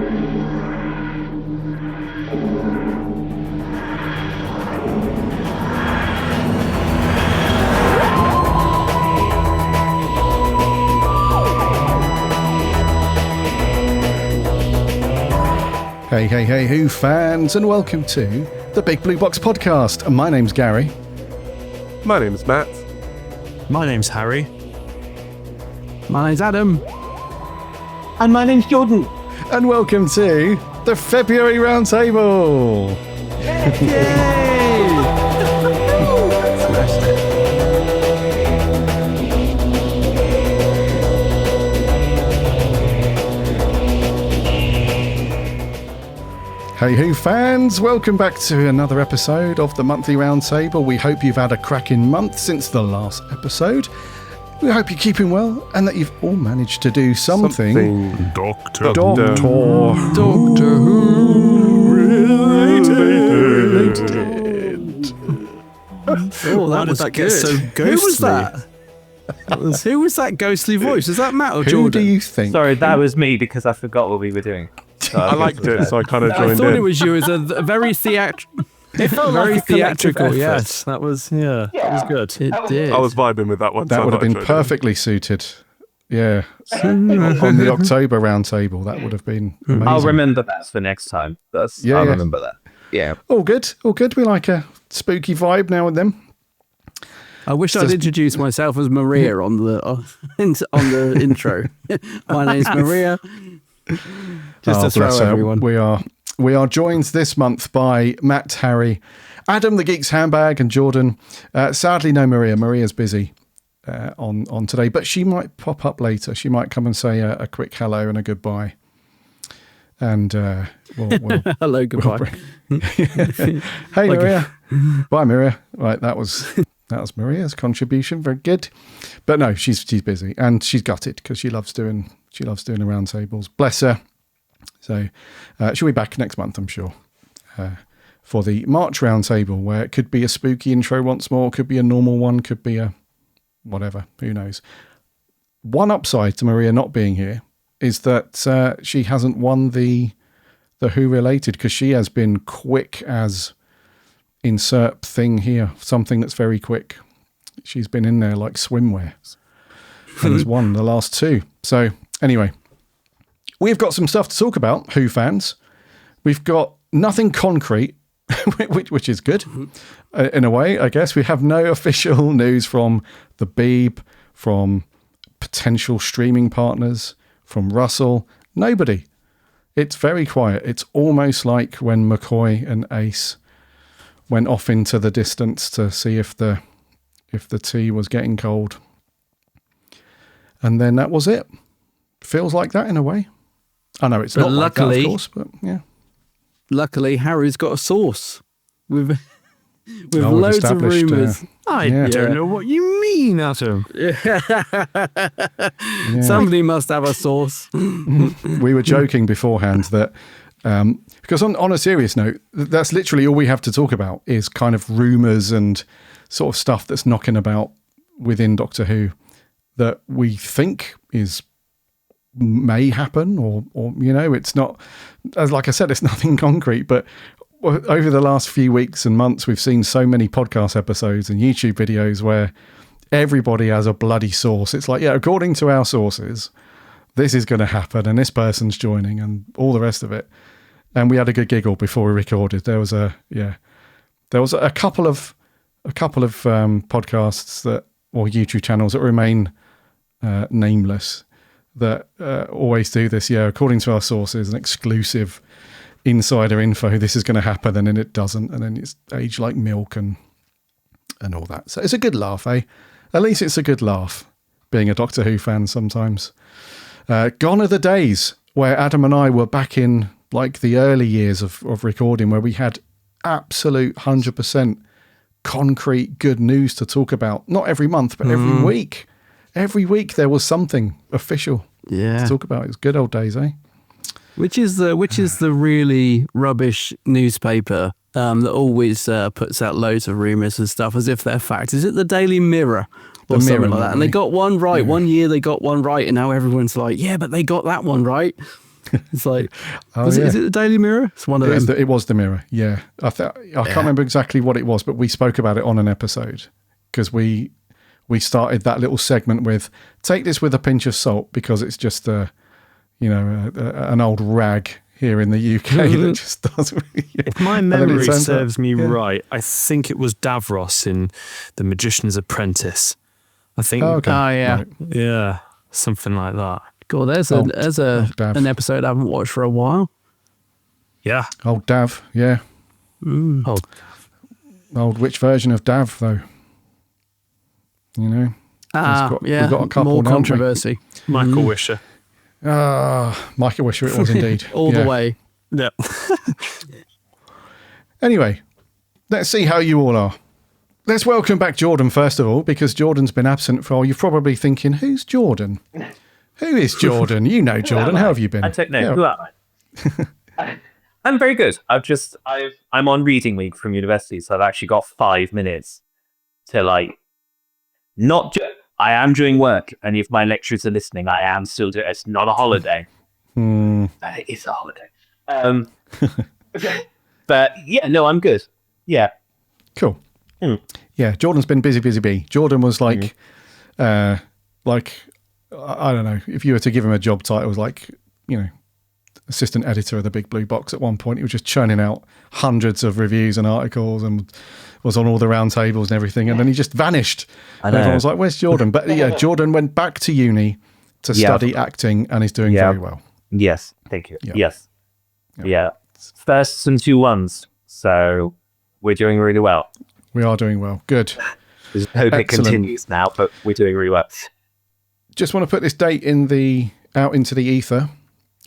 Hey, Who fans, and welcome to the Big Blue Box Podcast. My name's Garry. My name's Matt. My name's Harry. My name's Adam. And my name's Jordan. And welcome to the February Roundtable. Yay! Smashed it. Hey Who fans, welcome back to another episode of the monthly Roundtable. We hope you've had a cracking month since the last episode. We hope you're keeping well and that you've all managed to do something Doctor Who related. Oh, that was that good. get so ghostly? Who was that? Who was that ghostly voice? Is that Matt or Jordan? Who do you think? Sorry, that was me because I forgot what we were doing. So I liked it, so I kind of joined I thought in. it was you. It was a very theatrical. It felt Very like a collective theatrical. effort. Yes, that was. Yeah, that was good. It did. I was vibing with that one. That so would I have been thought I'd join perfectly suited. Yeah. On the October Roundtable, that would have been amazing. I'll remember that for next time. I'll remember that. Yeah. All good. We like a spooky vibe now and then. I wish I'd introduced myself as Maria on the intro. My name's Maria. Just to throw bless her. everyone. We are joined this month by Matt, Harry, Adam the Geek's Handbag, and Jordan. Sadly, no Maria. Maria's busy on today, but she might pop up later. She might come and say a quick hello and a goodbye. And we'll Hello, goodbye. Hey, Maria. Bye, Maria. Right, that was Maria's contribution. Very good. But no, she's busy and she's gutted because she loves doing the roundtables. Bless her. So she'll be back next month, I'm sure, for the March roundtable, where it could be a spooky intro once more, could be a normal one, could be a whatever. Who knows? One upside to Maria not being here is that she hasn't won the Who related, because she has been quick as insert thing here, something that's very quick. She's been in there like swimwear and has won the last two. So anyway, we've got some stuff to talk about, Who fans. We've got nothing concrete, which is good in a way, I guess. We have no official news from the Beeb, from potential streaming partners, from Russell. Nobody. It's very quiet. It's almost like when McCoy and Ace went off into the distance to see if the tea was getting cold. And then that was it. Feels like that in a way. I know it's not luckily, like that, of course, but yeah. Luckily, Harry's got a source with loads of rumours. I don't know what you mean, Adam. Somebody must have a source. We were joking beforehand that because on a serious note, that's literally all we have to talk about is kind of rumours and sort of stuff that's knocking about within Doctor Who that we think may happen, or it's not, as like I said, it's nothing concrete, but over the last few weeks and months, we've seen so many podcast episodes and YouTube videos where everybody has a bloody source. It's like, yeah, according to our sources, this is going to happen and this person's joining and all the rest of it. And we had a good giggle before we recorded. There was a couple of podcasts or YouTube channels that remain nameless that always do this. Yeah, according to our sources, an exclusive insider info, this is going to happen, and then it doesn't, and then it's aged like milk and all that. So it's a good laugh, eh? At least it's a good laugh, being a Doctor Who fan sometimes. Gone are the days where Adam and I were back in like the early years of recording, where we had absolute 100% concrete good news to talk about. Not every month, but every week. Every week there was something official to talk about. It was good old days, eh? Which is the really rubbish newspaper that always puts out loads of rumours and stuff as if they're fact? Is it the Daily Mirror or something like that? And they got one right. Yeah. One year they got one right, and now everyone's like, yeah, but they got that one right. It's like, is it the Daily Mirror? It's one of them. It was the Mirror, yeah. I can't remember exactly what it was, but we spoke about it on an episode because we started that little segment with, take this with a pinch of salt because it's just an old rag here in the UK that just doesn't really... If my memory serves me right, I think it was Davros in The Magician's Apprentice. I think. Oh, yeah. Right. Yeah, something like that. Cool. There's an episode I haven't watched for a while. Yeah. Old Dav, yeah. Old which version of Dav, though? You know? We've got a couple more now, controversy. Michael Wisher. Michael Wisher it was indeed. All the way. Yeah. Anyway, let's see how you all are. Let's welcome back Jordan, first of all, because Jordan's been absent for a while. You're probably thinking, who's Jordan? Who is Jordan? You know Jordan. How have you been? I don't know. Yeah. Who am I? I'm very good. I'm on reading week from university, so I've actually got 5 minutes to I am doing work, and if my lecturers are listening, I am still doing. It's not a holiday. It is a holiday. But yeah, no, I'm good. Yeah. Cool. Yeah, Jordan's been busy bee. Jordan was I don't know, if you were to give him a job title, it was like, assistant editor of the Big Blue Box at one point. He was just churning out hundreds of reviews and articles and was on all the roundtables and everything. And then he just vanished. And everyone was like, where's Jordan? But yeah, Jordan went back to uni to study acting and is doing very well. Yes, thank you. Yes. Yeah. Firsts and 2 1s. So we're doing really well. We are doing well. Good. Just hope it continues now, but we're doing really well. Just want to put this date out into the ether,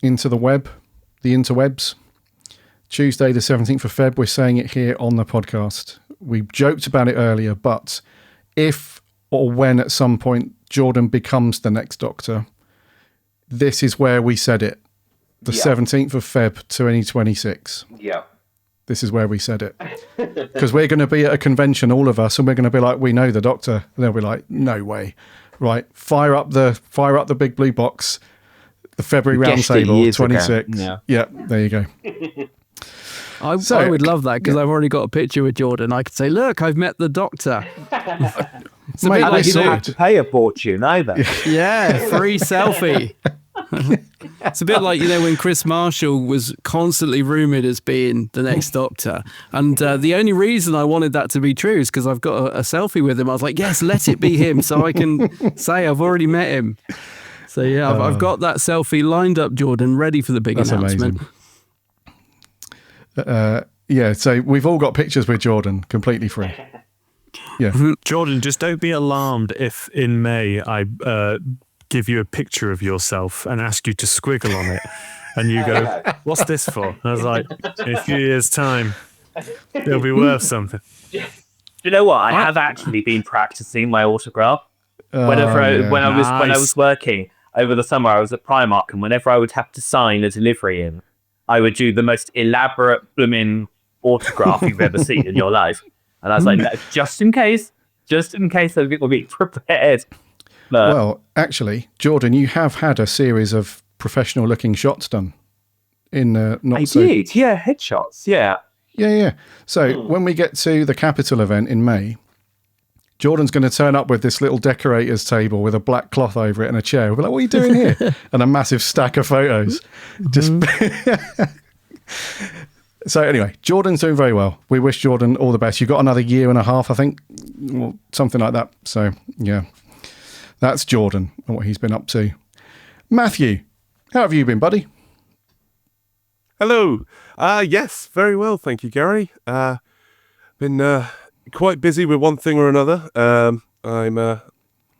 into the web, the interwebs. Tuesday, the 17th of Feb. We're saying it here on the podcast. We joked about it earlier, but if or when at some point Jordan becomes the next Doctor, this is where we said it. The 17th of Feb 2026. Yeah. This is where we said it. Because we're going to be at a convention, all of us, and we're going to be like, we know the Doctor. And they'll be like, no way. Right, fire up the Big Blue Box, the February Roundtable 26. Yeah, there you go. I would love that because I've already got a picture with Jordan. I could say, look, I've met the Doctor. It's a bit like you don't have to pay a fortune either. Yeah, free selfie. It's a bit like, when Chris Marshall was constantly rumoured as being the next Doctor. And the only reason I wanted that to be true is because I've got a selfie with him. I was like, yes, let it be him so I can say I've already met him. So yeah, I've got that selfie lined up, Jordan, ready for the big announcement. Amazing. So we've all got pictures with Jordan completely free. Yeah. Jordan, just don't be alarmed if in May I give you a picture of yourself and ask you to squiggle on it. And you go, what's this for? And I was like, in a few years' time, it'll be worth something. You know what? I have actually been practicing my autograph. When I was working over the summer, I was at Primark, and whenever I would have to sign a delivery in, I would do the most elaborate blooming autograph you've ever seen in your life. And I was like, just in case I will be prepared. Well, actually, Jordan, you have had a series of professional-looking shots done in did, headshots, yeah. So when we get to the Capitol event in May, Jordan's going to turn up with this little decorator's table with a black cloth over it and a chair. We'll be like, what are you doing here? And a massive stack of photos. So anyway, Jordan's doing very well. We wish Jordan all the best. You've got another year and a half, I think, or something like that. So yeah. That's Jordan and what he's been up to. Matthew, how have you been, buddy? Hello. Yes, very well, thank you, Garry. Been quite busy with one thing or another. I've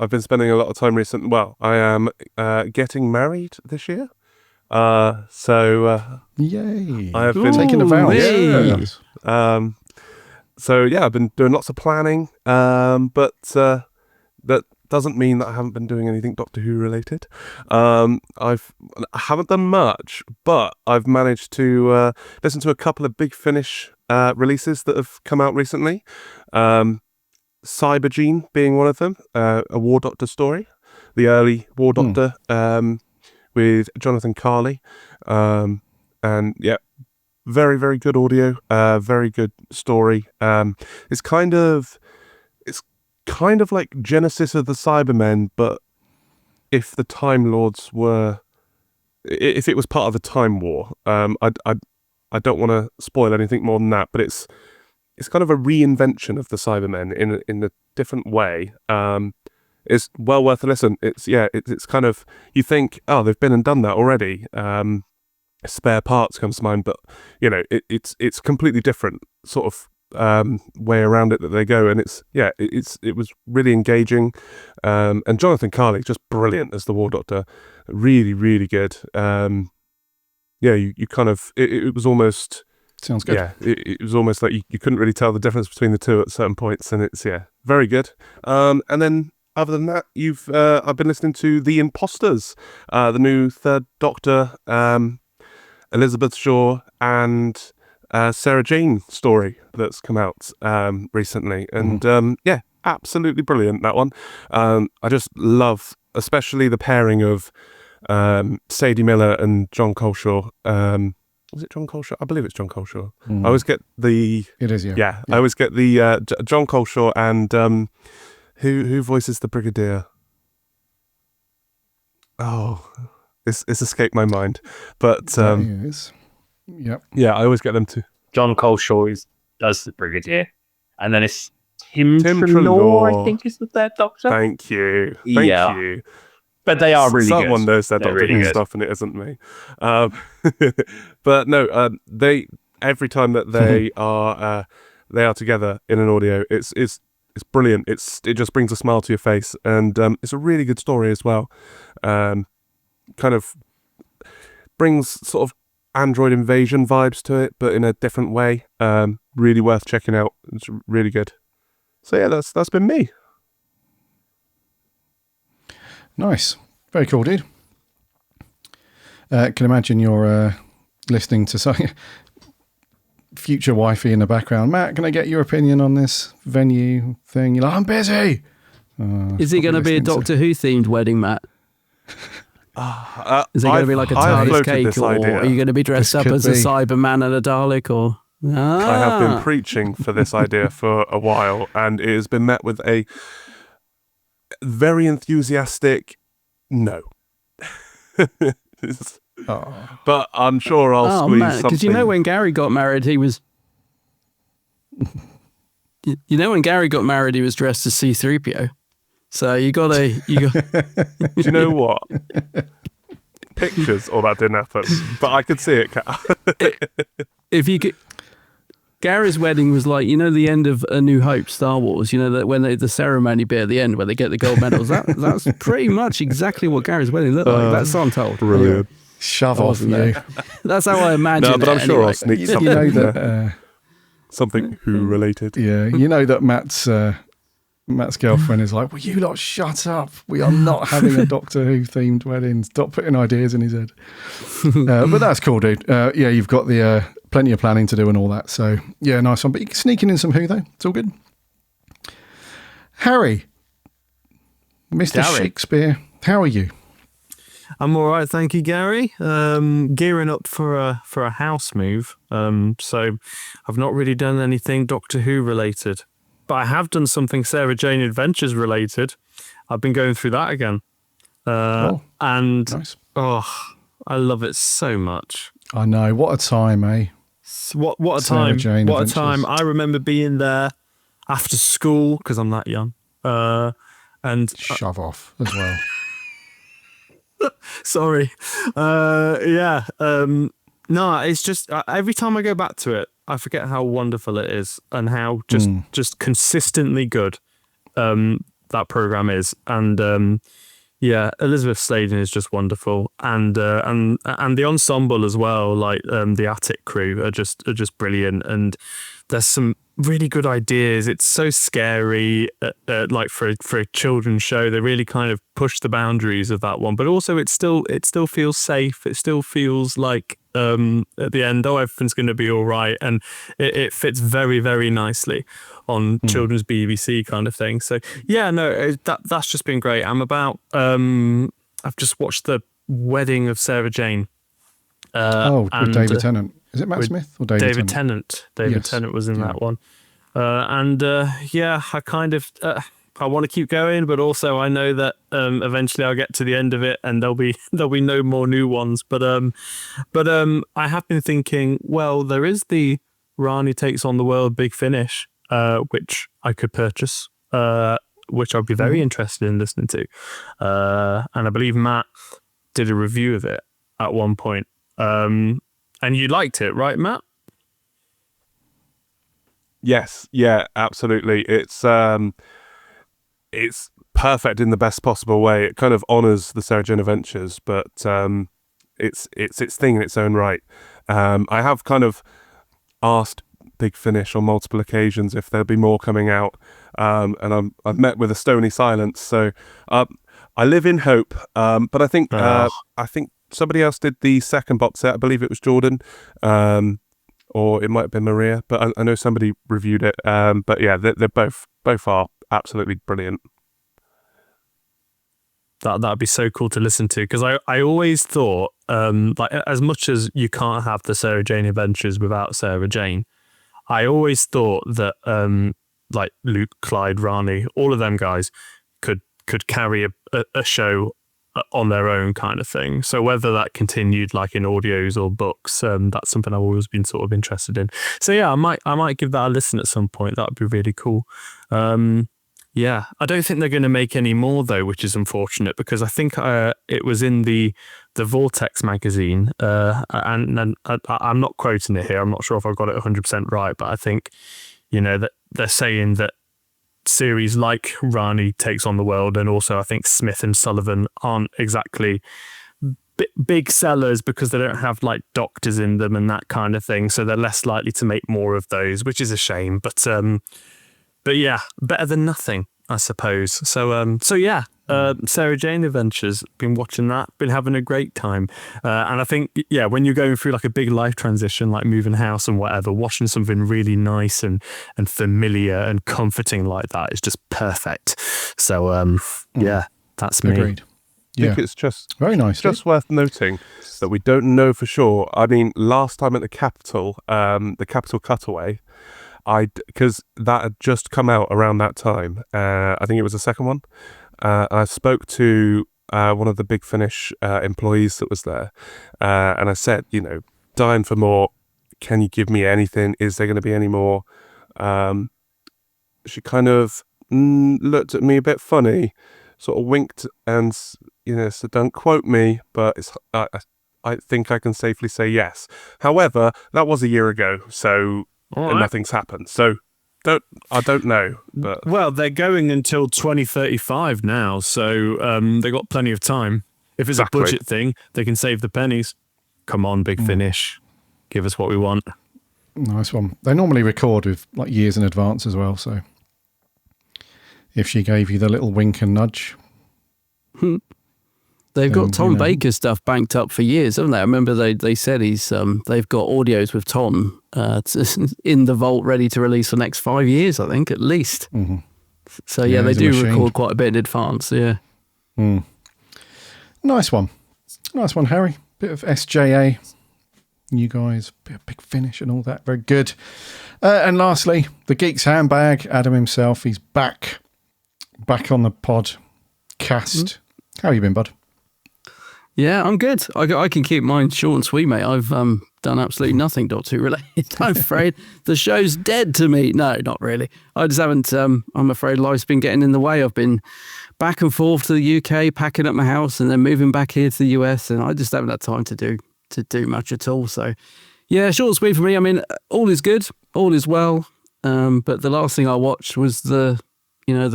been spending a lot of time recently. Well, I am getting married this year. Yay! I have been taking a vow. Yes. So yeah, I've been doing lots of planning. But that doesn't mean that I haven't been doing anything Doctor Who related. I haven't done much, but I've managed to listen to a couple of Big Finish releases that have come out recently. Cybergene being one of them, a War Doctor story, the early War Doctor, with Jonathan Carley, and yeah, very, very good audio, very good story. It's kind of like Genesis of the Cybermen, but if the Time Lords if it was part of the Time War. I don't want to spoil anything more than that, but it's kind of a reinvention of the Cybermen in a different way. It's well worth a listen. It's kind of, you think, oh, they've been and done that already. Spare Parts comes to mind, but it's completely different sort of way around it that they go, and it was really engaging. And Jonathan Carley just brilliant as the War Doctor, really, really good. You kind of, it was almost... Sounds good. Yeah, it was almost like you couldn't really tell the difference between the two at certain points, and it's, very good. And then, other than that, I've been listening to The Imposters, the new Third Doctor, Elizabeth Shaw and Sarah Jane story that's come out recently. And, absolutely brilliant, that one. I just love, especially the pairing of Sadie Miller and John Coleshaw. Was it John Coleshaw? I believe it's John Coleshaw. I always get the... It is, yeah. I always get the John Coleshaw and who voices the Brigadier? Oh, it's escaped my mind. But it is. Yep. Yeah, I always get them too. John Coleshaw does the Brigadier, and then it's Tim Treloar, Treloar, I think, is the Third Doctor. Thank you. Thank you. But they are really good. Someone knows their Doctor really Who good. stuff, and it isn't me. But no, they every time that they are together in an audio, it's brilliant. It just brings a smile to your face, and it's a really good story as well. Kind of brings sort of Android invasion vibes to it, but in a different way. Really worth checking out. It's really good. So yeah, that's been me. Nice. Very cool, dude. Can imagine you're listening to some future wifey in the background. Matt, can I get your opinion on this venue thing? You're like, I'm busy. Is it going to be a Doctor Who themed wedding, Matt? Is it going to be like a TARDIS cake, or are you going to be dressed up as a Cyberman and a Dalek, or... I have been preaching for this idea for a while, and it has been met with a very enthusiastic no. But I'm sure I'll squeeze something. Because you know when Garry got married, he was... You know when Garry got married, he was dressed as C-3PO. So you got to... Do you know what? Pictures, all that didn't happen. But I could see it. If you could... Gary's wedding was like, the end of A New Hope, Star Wars, that when the ceremony bit at the end where they get the gold medals, that's pretty much exactly what Gary's wedding looked like. That's what I'm told. Brilliant. Shove off, you. That's how I imagine it. No, but I'm sure I'll sneak something. You know that... something Who related. Yeah, you know that Matt's girlfriend is like, will you lot shut up? We are not having a Doctor Who themed wedding. Stop putting ideas in his head. But that's cool, dude. You've got the plenty of planning to do and all that. So, yeah, nice one. But you're sneaking in some Who, though. It's all good. Harry, Mr. Garry. Shakespeare, how are you? I'm all right, thank you, Garry. Gearing up for a house move. So I've not really done anything Doctor Who related. But I have done something Sarah Jane Adventures related. I've been going through that again. And nice. I love it so much. I know. What a time, eh? What a Sarah time. Jane What Adventures. a time. I remember being there after school, because I'm that young. And Shove off as well. sorry. No, it's just every time I go back to it, I forget how wonderful it is and how just consistently good that program is. And Elizabeth Sladen is just wonderful, and the ensemble as well, like the Attic crew are just brilliant. And there's some really good ideas. It's so scary, like for a children's show. They really kind of push the boundaries of that one, but also it still feels safe. It still feels like at the end, everything's going to be all right, and it fits very, very nicely on children's BBC kind of thing. So that's just been great. I've just watched the Wedding of Sarah Jane. With David Tennant. Is it Matt Smith or David Tennant? David Tennant was in that one. I kind of I want to keep going, but also I know that eventually I'll get to the end of it and there'll be no more new ones. But I have been thinking, well, there is the Rani Takes on the World Big Finish, which I could purchase, which I'd be very interested in listening to. And I believe Matt did a review of it at one point. And you liked it, right, Matt? Yes, yeah, absolutely. It's perfect in the best possible way. It kind of honours the Sarah Jane Adventures, but it's its thing in its own right. I have kind of asked Big Finish on multiple occasions if there'll be more coming out, and I've met with a stony silence. So I live in hope, but I think somebody else did the second box set. I believe it was Jordan, or it might have been Maria, but I know somebody reviewed it. But yeah, they're both are absolutely brilliant. That'd be so cool to listen to, because I always thought, like, as much as you can't have the Sarah Jane Adventures without Sarah Jane, I always thought that like Luke, Clyde, Rani, all of them guys could carry a show on their own kind of thing. So whether that continued like in audios or books, that's something I've always been sort of interested in. So yeah, I might give that a listen at some point. That would be really cool. Yeah, I don't think they're going to make any more though, which is unfortunate, because I think it was in the Vortex magazine, and I'm not quoting it here. I'm not sure if I've got it 100% right, but I think, that they're saying that series like Rani Takes on the World, and also I think Smith and Sullivan, aren't exactly big sellers because they don't have like doctors in them and that kind of thing, so they're less likely to make more of those, which is a shame. But yeah, better than nothing, I suppose. So yeah, Sarah Jane Adventures, been watching that, been having a great time. And I think, yeah, when you're going through like a big life transition, like moving house and whatever, watching something really nice and familiar and comforting like that is just perfect. So yeah, that's me. Agreed. I think it's just very nice. Just worth noting that we don't know for sure. I mean, last time at the Capitol Cutaway, because that had just come out around that time. I think it was the second one. I spoke to one of the Big Finish employees that was there, and I said, dying for more. Can you give me anything? Is there going to be any more? She kind of looked at me a bit funny, sort of winked, and said, "Don't quote me, but I think I can safely say yes." However, that was a year ago, so. And nothing's happened, so I don't know. But well, they're going until 2035 now, so they got plenty of time. If it's a budget thing, they can save the pennies. Come on, Big Finish, give us what we want. Nice one. They normally record with like years in advance as well, so if she gave you the little wink and nudge. They've got Tom Baker stuff banked up for years, haven't they? I remember they said they've got audios with Tom in the vault ready to release for the next 5 years, I think, at least. Mm-hmm. So yeah, they do record quite a bit in advance, yeah. Nice one, Harry. Bit of SJA. You guys, bit of Big Finish and all that. Very good. And lastly, the Geek's Handbag, Adam himself. He's back on the podcast. How you been, bud? Yeah, I'm good. I can keep mine short and sweet, mate. I've done absolutely nothing Doctor Who related. I'm afraid the show's dead to me. No, not really. I just haven't. I'm afraid life's been getting in the way. I've been back and forth to the UK, packing up my house, and then moving back here to the US, and I just haven't had time to do much at all. So, yeah, short and sweet for me. I mean, all is good, all is well. But the last thing I watched was the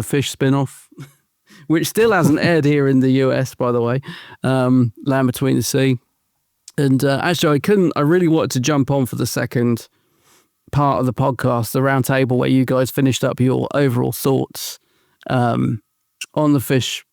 Fish spin-off. Which still hasn't aired here in the US, by the way, Land Between the Sea. And actually, I really wanted to jump on for the second part of the podcast, the roundtable, where you guys finished up your overall thoughts on the Fish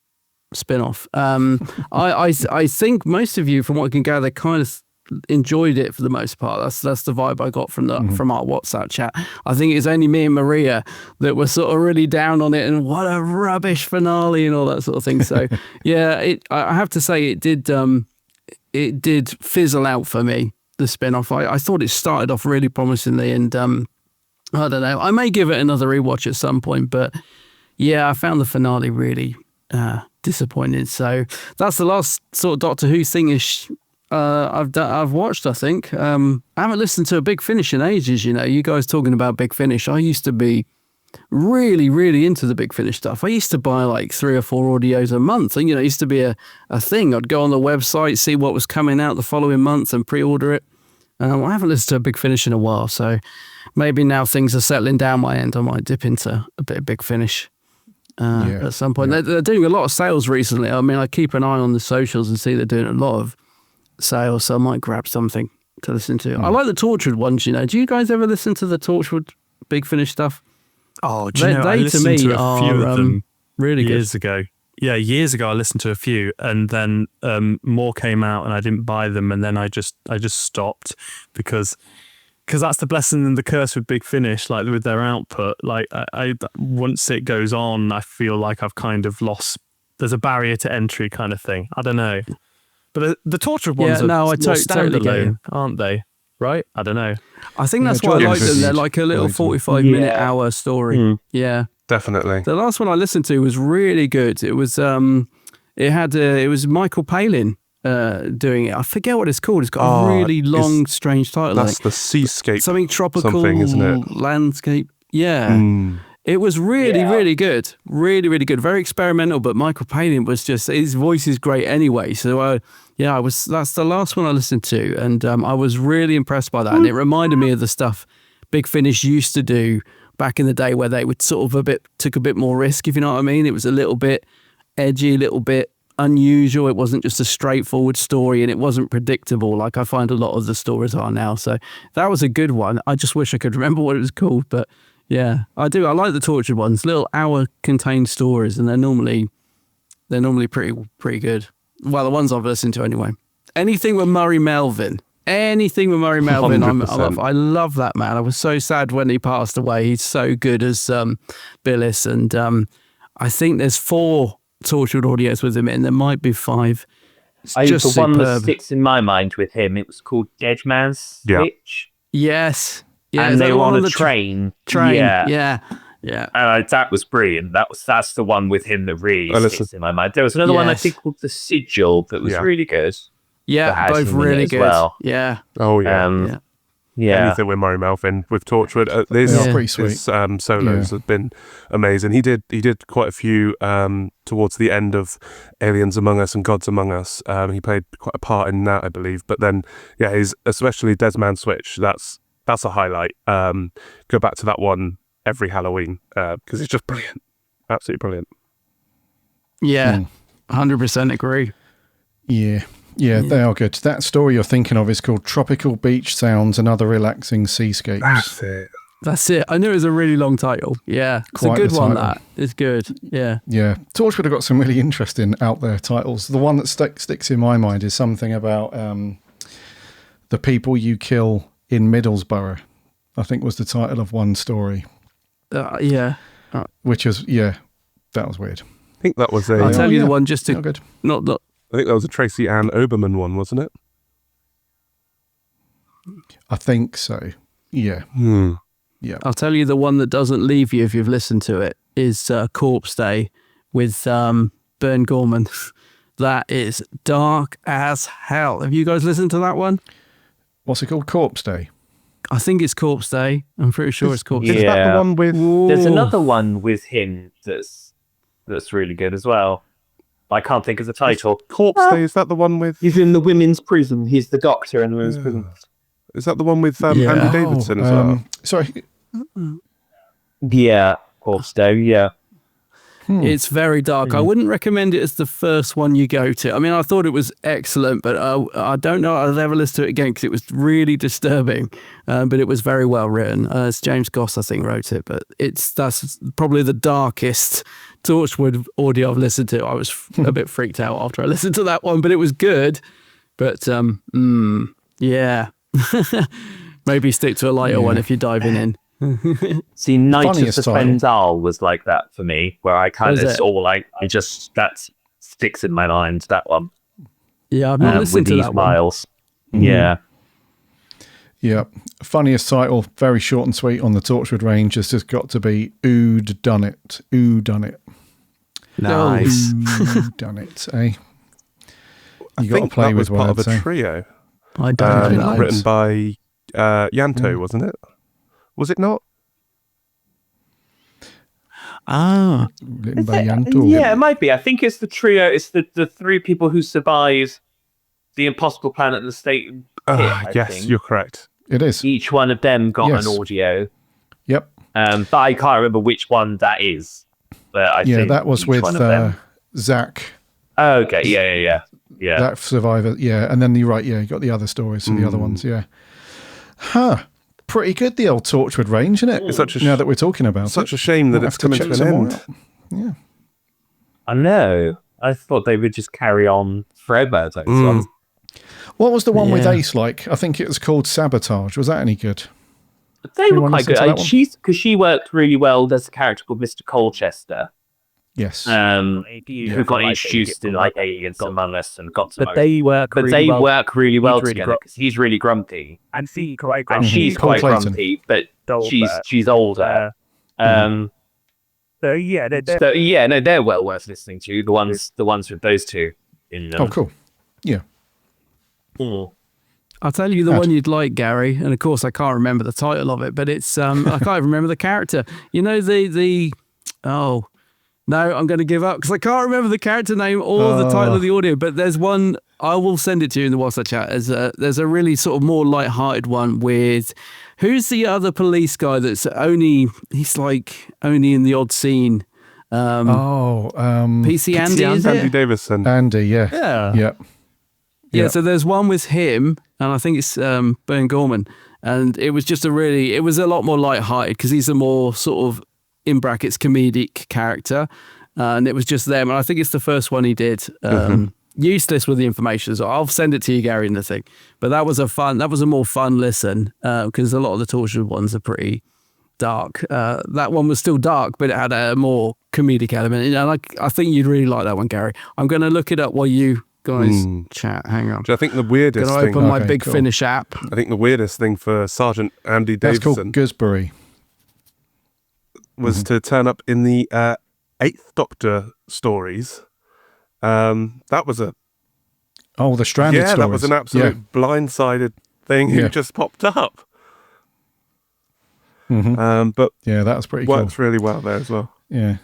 spin-off. I think most of you, from what I can gather, kind of enjoyed it for the most part. That's the vibe I got from our WhatsApp chat. I think it's only me and Maria that were sort of really down on it and what a rubbish finale and all that sort of thing. So yeah, I have to say it did it did fizzle out for me, the spin-off. I thought it started off really promisingly, and I don't know. I may give it another rewatch at some point, but yeah, I found the finale really disappointing. So that's the last sort of Doctor Who thingish I've watched, I think. I haven't listened to a Big Finish in ages, you know. You guys talking about Big Finish. I used to be really, really into the Big Finish stuff. I used to buy like 3 or 4 audios a month. And, you know, it used to be a thing. I'd go on the website, see what was coming out the following month and pre-order it. I haven't listened to a Big Finish in a while, so maybe now things are settling down my end, I might dip into a bit of Big Finish at some point. Yeah. They're doing a lot of sales recently. I mean, I keep an eye on the socials and see they're doing a lot of sales, so I might grab something to listen to. I like the Torchwood ones, you know. Do you guys ever listen to the Torchwood Big Finish stuff? Oh, do you know, I listened to a few of them really years ago. Yeah, years ago I listened to a few, and then more came out, and I didn't buy them, and then I just stopped because that's the blessing and the curse with Big Finish, like with their output. Like I once it goes on, I feel like I've kind of lost. There's a barrier to entry kind of thing. I don't know, but the Tortured ones are more standalone, aren't they? Right? I don't know. I think that's why I like them. They're like a little 45-minute hour story. Yeah. Definitely. The last one I listened to was really good. It was it was Michael Palin doing it. I forget what it's called. It's got a really long, strange title. That's the Seascape. Something tropical, isn't it? Landscape. Yeah. It was really, really good. Really, really good. Very experimental, but Michael Palin was just, his voice is great anyway. So that's the last one I listened to, and I was really impressed by that. And it reminded me of the stuff Big Finish used to do back in the day, where they would sort of took a bit more risk, if you know what I mean. It was a little bit edgy, a little bit unusual. It wasn't just a straightforward story, and it wasn't predictable like I find a lot of the stories are now. So that was a good one. I just wish I could remember what it was called, but yeah, I do. I like the Tortured ones, little hour-contained stories, and they're normally pretty good. Well, the ones I've listened to anyway. Anything with Murray Melvin. I love that man. I was so sad when he passed away. He's so good as Billis, and I think there's 4 Tortured audios with him, and there might be 5. It's the one that sticks in my mind with him. It was called Dead Man's Switch. Yes. Yeah, and they were on a train. Yeah. And that was brilliant. That's the one with him that really sticks in my mind. There was another one I think called The Sigil that was really good. Yeah, both really good. Well. Yeah. Oh yeah. Anything with Murray Melvin with Torchwood. Pretty sweet. His solos have been amazing. He did quite a few towards the end of Aliens Among Us and Gods Among Us. He played quite a part in that, I believe. But then, his especially Dead Man's Switch. That's a highlight. Go back to that one every Halloween because it's just brilliant, absolutely brilliant. Yeah, 100% agree. Yeah, they are good. That story you're thinking of is called Tropical Beach Sounds and Other Relaxing Seascapes. That's it. I knew it was a really long title. Yeah, it's a good one. That is good. Yeah. Torchwood have got some really interesting out there titles. The one that sticks in my mind is something about the people you kill in Middlesbrough, I think was the title of one story. Which is, that was weird. I think that was I'll tell you the one just to... Not good. Not I think that was a Tracy Ann Oberman one, wasn't it? I think so. Yeah. Yeah. I'll tell you the one that doesn't leave you if you've listened to it is Corpse Day with Bern Gorman. That is dark as hell. Have you guys listened to that one? What's it called? Corpse Day? I think it's Corpse Day. I'm pretty sure it's Corpse Day. Is that the one with... There's another one with him that's really good as well. I can't think of the title. Corpse Day, is that the one with... He's in the women's prison. He's the doctor in the women's prison. Is that the one with Andy Davidson as well? Sorry. Yeah, Corpse Day, yeah. It's very dark. I wouldn't recommend it as the first one you go to. I mean, I thought it was excellent, but I don't know I'd ever listen to it again because it was really disturbing. But it was very well written. It's James Goss, I think, wrote it. But that's probably the darkest Torchwood audio I've listened to. I was a bit freaked out after I listened to that one, but it was good. But yeah, maybe stick to a lighter one if you're diving in. See, Night of the Fendal was like that for me, where I kind of all that sticks in my mind, that one. Yeah, I've not listened to with that Miles. Mm-hmm. Yeah. Yeah. Funniest title, very short and sweet on the Torchwood range, has just got to be Ood Done It. Ooh Done It. Nice. Ooh Done It, eh? I You got to think play that with was part of words, a eh? trio. I don't know. Written by Yanto, wasn't it? Was it not? Ah, Written by Yanto. Yeah, it might be. I think it's the trio. It's the three people who survive the Impossible Planet and the State Pit, I yes, think. you're correct. It is. Each one of them got Yes. an audio. Yep. But I can't remember which one that is. But I think that was each with one of them. Zach. Oh, okay, yeah. That Survivor, yeah. And then you're right, you got the other stories for the other ones, yeah. Huh. Pretty good, the old Torchwood range, isn't it? It's such a now that we're talking about such it. a shame that We'll it's have to coming check to an some more end. out. Yeah. I know. I thought they would just carry on forever. Those ones. What was the one with Yeah. Ace like? I think it was called Sabotage. Was that any good? They were Anyone quite listen good. to that one? Because she worked really well. There's a character called Mr. Colchester, Yes. who got introduced in like Aliens Among Us and got to But they work really well He's really together because he's really grumpy and she's quite and she's Paul quite Clayton. grumpy, but Older. she's older. So yeah, They're well worth listening to. The ones with those two in them. Oh, cool. Yeah. I'll tell you the Good. one you'd like, Gary, and of course I can't remember the title of it, but it's I can't even remember the character. You know oh no, I'm going to give up because I can't remember the character name or the title of the audio. But there's one I will send it to you in the WhatsApp chat. There's a really sort of more light-hearted one with who's the other police guy that's he's like only in the odd scene. PC Andy, is Andy it? Davison. Andy, yeah. Yeah. Yeah. Yeah, so there's one with him, and I think it's Bern Gorman, and it was just it was a lot more light-hearted because he's a more sort of, in brackets, comedic character, and it was just them, and I think it's the first one he did. Useless with the information, so I'll send it to you, Gary, in the thing. But that was a more fun listen, because a lot of the Tortured ones are pretty dark. That one was still dark, but it had a more comedic element, and I think you'd really like that one, Gary. I'm going to look it up while you guys chat. Hang on. I think the weirdest Gonna thing. open my Okay, Big cool. Finish app. I think the weirdest thing for Sergeant Andy That's Davison called Gooseberry. was to turn up in the Eighth Doctor stories. That was The Stranded stories. that was an absolute blindsided thing. Yeah. Who just popped up. Yeah. But Yeah, that was pretty cool. works really well there as well. Yeah.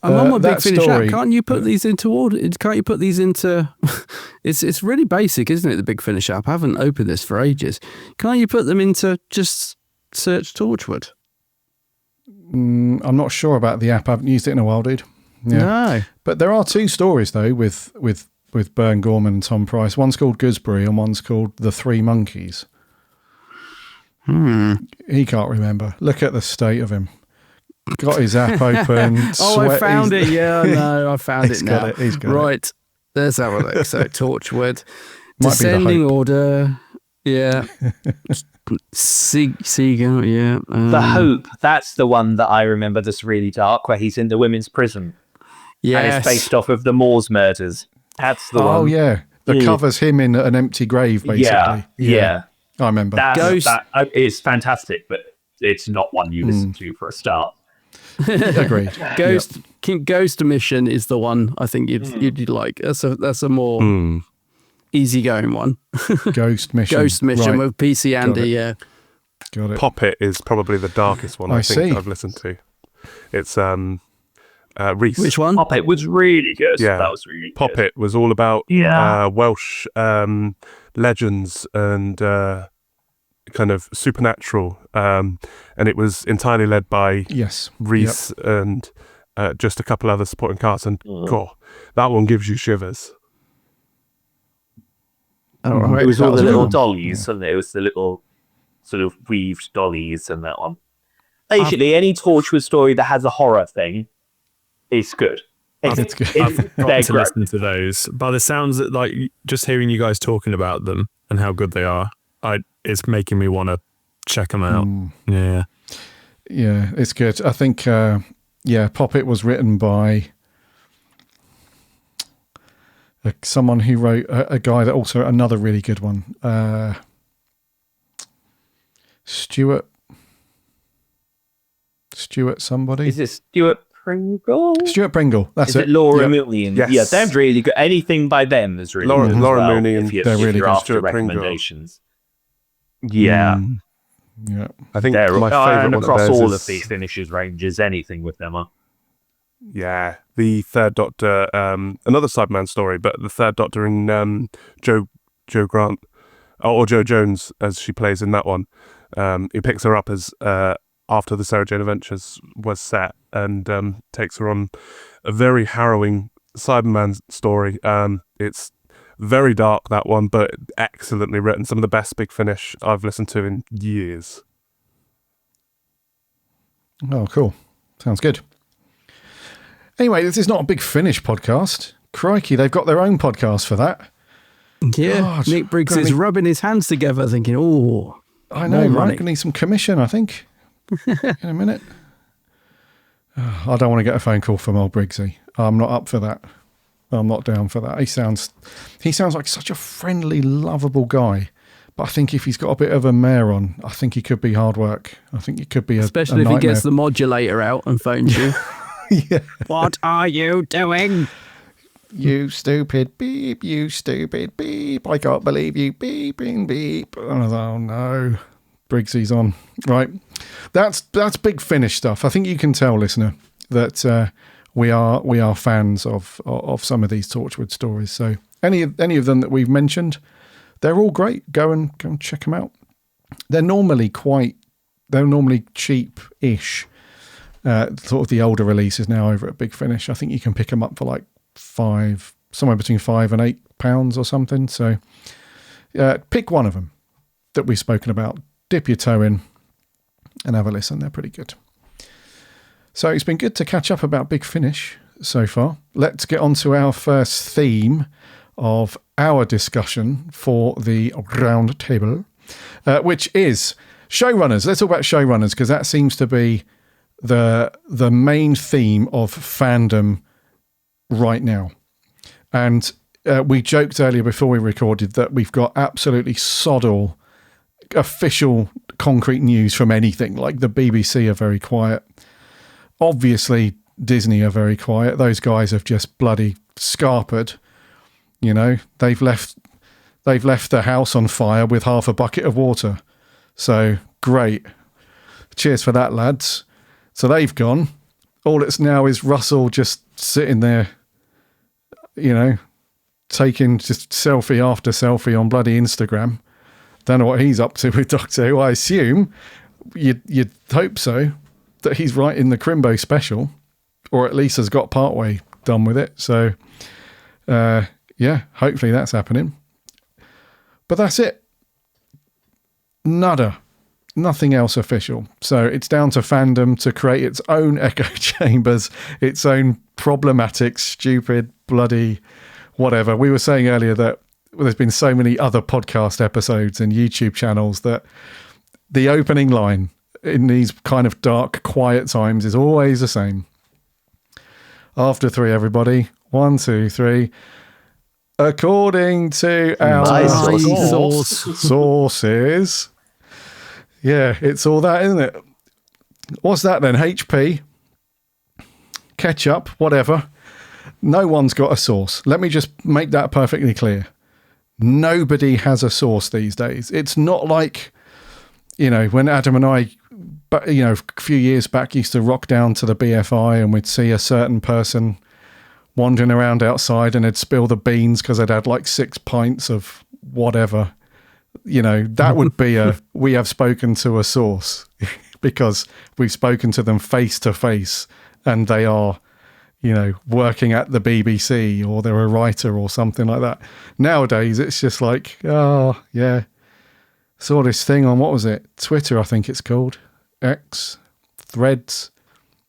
I'm on my Big that Finish story- app. Can't you put these into order? Can't you put these into? It's really basic, isn't it? The Big Finish app. I haven't opened this for ages. Can't you put them into just search Torchwood? I'm not sure about the app. I haven't used it in a while, dude. Yeah. No. But there are two stories though with Bern Gorman and Tom Price. One's called Gooseberry and one's called The Three Monkeys. He can't remember. Look at the state of him. Got his app open. Oh, I found it. Yeah, no, I found He's it got now. it, he's got it. Right. Let's have a look. So Torchwood. Might be the Descending Hope. order. Yeah. Seagull, yeah. The Hope. That's the one that I remember. That's really dark, where he's in the women's prison, and Yes. it's based off of the Moors murders. That's the one. Oh yeah. The cover's him in an empty grave, basically. Yeah. I remember. Ghost- That is fantastic, but it's not one you listen to for a start. Agreed. Ghost Mission is the one I think you'd like. That's a more easygoing one. Ghost Mission. Ghost Mission Right. with PC Andy. Yeah. Got it. Poppet is probably the darkest one I think see. I've listened to. It's Reese. Which one? Poppet was really good. Yeah. That was really good. Poppet was all about Yeah. Welsh legends and kind of supernatural, and it was entirely led by Yes. Reese and just a couple other supporting casts. And God, that one gives you shivers. All right. It was all That the was little good. dollies, wasn't it? It was the little sort of weaved dollies and that one. Basically, any Torchwood story that has a horror thing is good. It's good. I've got They're to great. listen to those. By the sounds, like just hearing you guys talking about them and how good they are, it's making me want to check them out. Yeah. Yeah, it's good. I think, Poppet was written by someone who wrote a guy that also another really good one. Stuart somebody. Is it Stuart Pringle? Stuart Pringle. That's it. Is it Laura Yep. Mooney? Yes. Yeah, they're really good. Anything by them is really good. Laura as well, Mooney and if they're really you're good. after Stuart Pringle. recommendations. Yeah. Yeah. I think They're my favourite and one across of theirs all is, of these finishes ranges, anything with them. Yeah, the Third Doctor, another Cyberman story, but the Third Doctor in Joe Grant, or Joe Jones, as she plays in that one. He picks her up as after the Sarah Jane Adventures was set, and takes her on a very harrowing Cyberman story. It's very dark, that one, but excellently written. Some of the best Big Finish I've listened to in years. Oh, cool. Sounds good. Anyway, this is not a Big Finish podcast. Crikey, they've got their own podcast for that. Yeah, God, Nick Briggs gonna is need- rubbing his hands together thinking, oh, I know, more right? money. Gonna need some commission, I think, in a minute. I don't want to get a phone call from old Briggsy. I'm not up for that. I'm not down for that. He sounds like such a friendly, lovable guy. But I think if he's got a bit of a mare on, I think he could be hard work. I think it could be especially a if he nightmare. gets the modulator out and phones you. Yeah. What are you doing? You stupid beep, you stupid beep. I can't believe you beeping beep. And I was like, oh no. Briggsy's on. Right. That's Big Finish stuff. I think you can tell, listener, that we are fans of some of these Torchwood stories. So any of them that we've mentioned, they're all great. Go and check them out. They're normally cheap-ish. Sort of the older releases now over at Big Finish. I think you can pick them up for like somewhere between £5 and £8 or something. So pick one of them that we've spoken about, dip your toe in and have a listen. They're pretty good. So it's been good to catch up about Big Finish so far. Let's get on to our first theme of our discussion for the round table, which is showrunners. Let's talk about showrunners, because that seems to be the main theme of fandom right now. And we joked earlier before we recorded that we've got absolutely sod all official concrete news from anything. Like the BBC are very quiet. Obviously, Disney are very quiet. Those guys have just bloody scarpered. You know, they've left the house on fire with half a bucket of water. So great. Cheers for that, lads. So they've gone. All it's now is Russell just sitting there, you know, taking just selfie after selfie on bloody Instagram. Don't know what he's up to with Doctor Who. I assume you'd hope so, that he's writing the Crimbo special, or at least has got partway done with it. So, yeah, hopefully that's happening. But that's it. Nada. Nothing else official. So it's down to fandom to create its own echo chambers, its own problematic, stupid, bloody whatever. We were saying earlier that there's been so many other podcast episodes and YouTube channels that the opening line in these kind of dark, quiet times is always the same. After 3, everybody. 1, 2, 3. According to our sources. Yeah, it's all that, isn't it? What's that then? HP, ketchup, whatever. No one's got a source. Let me just make that perfectly clear. Nobody has a source these days. It's not like, you know, when Adam and I, you know, a few years back used to rock down to the BFI and we'd see a certain person wandering around outside and they'd spill the beans because they'd had like 6 pints of whatever. You know, that would be we have spoken to a source because we've spoken to them face to face and they are, you know, working at the BBC or they're a writer or something like that. Nowadays, it's just like, oh, yeah. Saw this thing on, what was it? Twitter, I think it's called. X, Threads,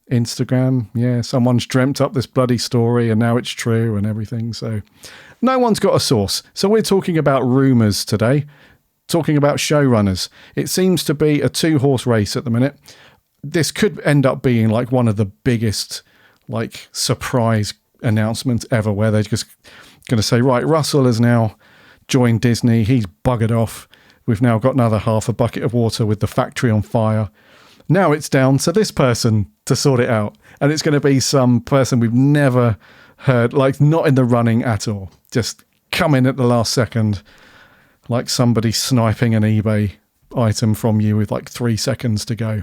Instagram. Yeah, someone's dreamt up this bloody story and now it's true and everything. So no one's got a source. So we're talking about rumours today. Talking about showrunners. It seems to be a 2-horse race at the minute. This could end up being like one of the biggest like surprise announcements ever, where going to say, right, Russell has now joined Disney. He's buggered off. We've now got another half a bucket of water with the factory on fire. Now it's down to this person to sort it out. And it's going to be some person we've never heard, like not in the running at all. Just come in at the last second, like somebody sniping an eBay item from you with like 3 seconds to go.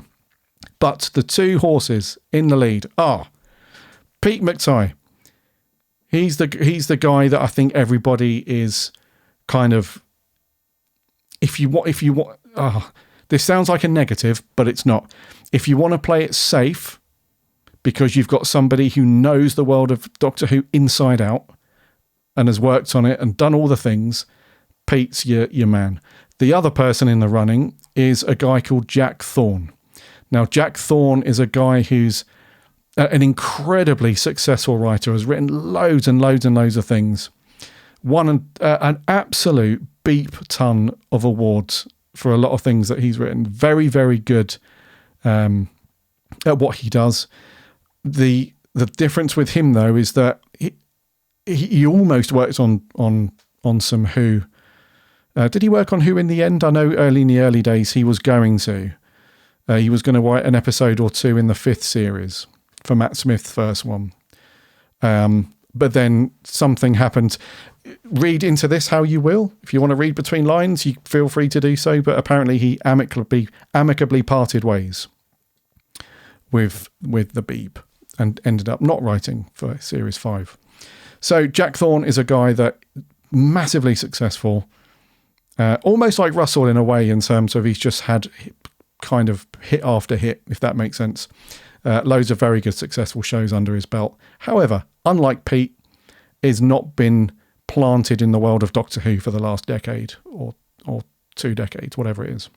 But the two horses in the lead are Pete McTighe. He's the guy that I think everybody is kind of, if you want, this sounds like a negative, but it's not. If you want to play it safe, because you've got somebody who knows the world of Doctor Who inside out and has worked on it and done all the things, Pete's your man. The other person in the running is a guy called Jack Thorne. Now, Jack Thorne is a guy who's an incredibly successful writer, has written loads and loads and loads of things, won an absolute beep ton of awards for a lot of things that he's written. Very, very good at what he does. The difference with him, though, is that he almost worked on some Who. Did he work on Who in the end? I know in the early days he was going to. He was going to write an episode or two in the 5th series for Matt Smith's first one. But then something happened. Read into this how you will. If you want to read between lines, you feel free to do so. But apparently he amicably parted ways with the Beeb and ended up not writing for Series 5. So Jack Thorne is a guy that massively successful, almost like Russell in a way, in terms of he's just had kind of hit after hit, if that makes sense. Loads of very good successful shows under his belt. However, unlike Pete, is not been planted in the world of Doctor Who for the last decade or 2 decades, whatever it is.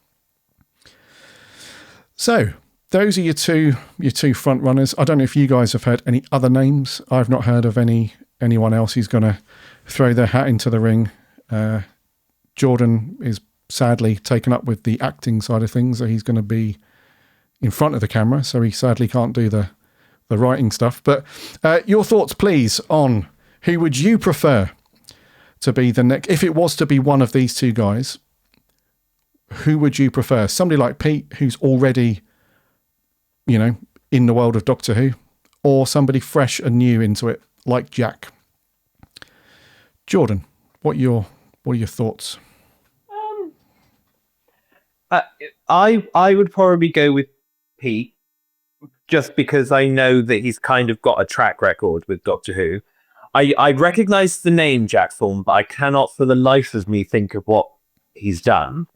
So those are your two front runners. I don't know if you guys have heard any other names. I've not heard of anyone else who's going to throw their hat into the ring. Jordan is sadly taken up with the acting side of things, so he's going to be in front of the camera, so he sadly can't do the writing stuff. But your thoughts, please, on who would you prefer to be the next, if it was to be one of these two guys, who would you prefer? Somebody like Pete, who's already, in the world of Doctor Who, or somebody fresh and new into it, like Jack? Jordan, what are your thoughts? I would probably go with Pete, just because I know that he's kind of got a track record with Doctor Who. I recognise the name Jack Thorne, but I cannot for the life of me think of what he's done.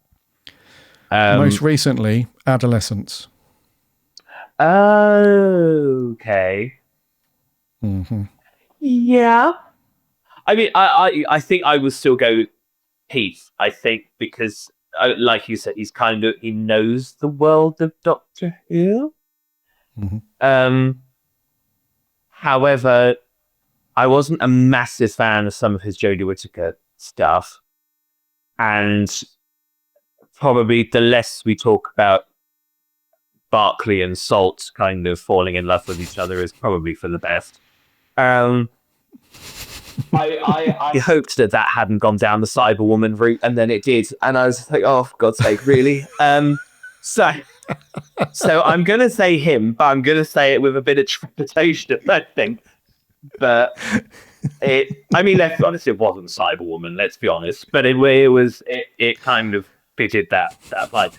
Most recently, Adolescence. Okay. Mm-hmm. Yeah. I mean, I think I would still go Pete. I think because, like you said, he knows the world of Doctor Who. Mm-hmm. However, I wasn't a massive fan of some of his Jodie Whittaker stuff, and probably the less we talk about Barclay and Salt kind of falling in love with each other is probably for the best. I hoped that hadn't gone down the Cyberwoman route, and then it did, and I was like, "Oh, for God's sake, really?" So I'm going to say him, but I'm going to say it with a bit of trepidation, I think. But let's be honest, it wasn't Cyberwoman, let's be honest. But it kind of fitted that line.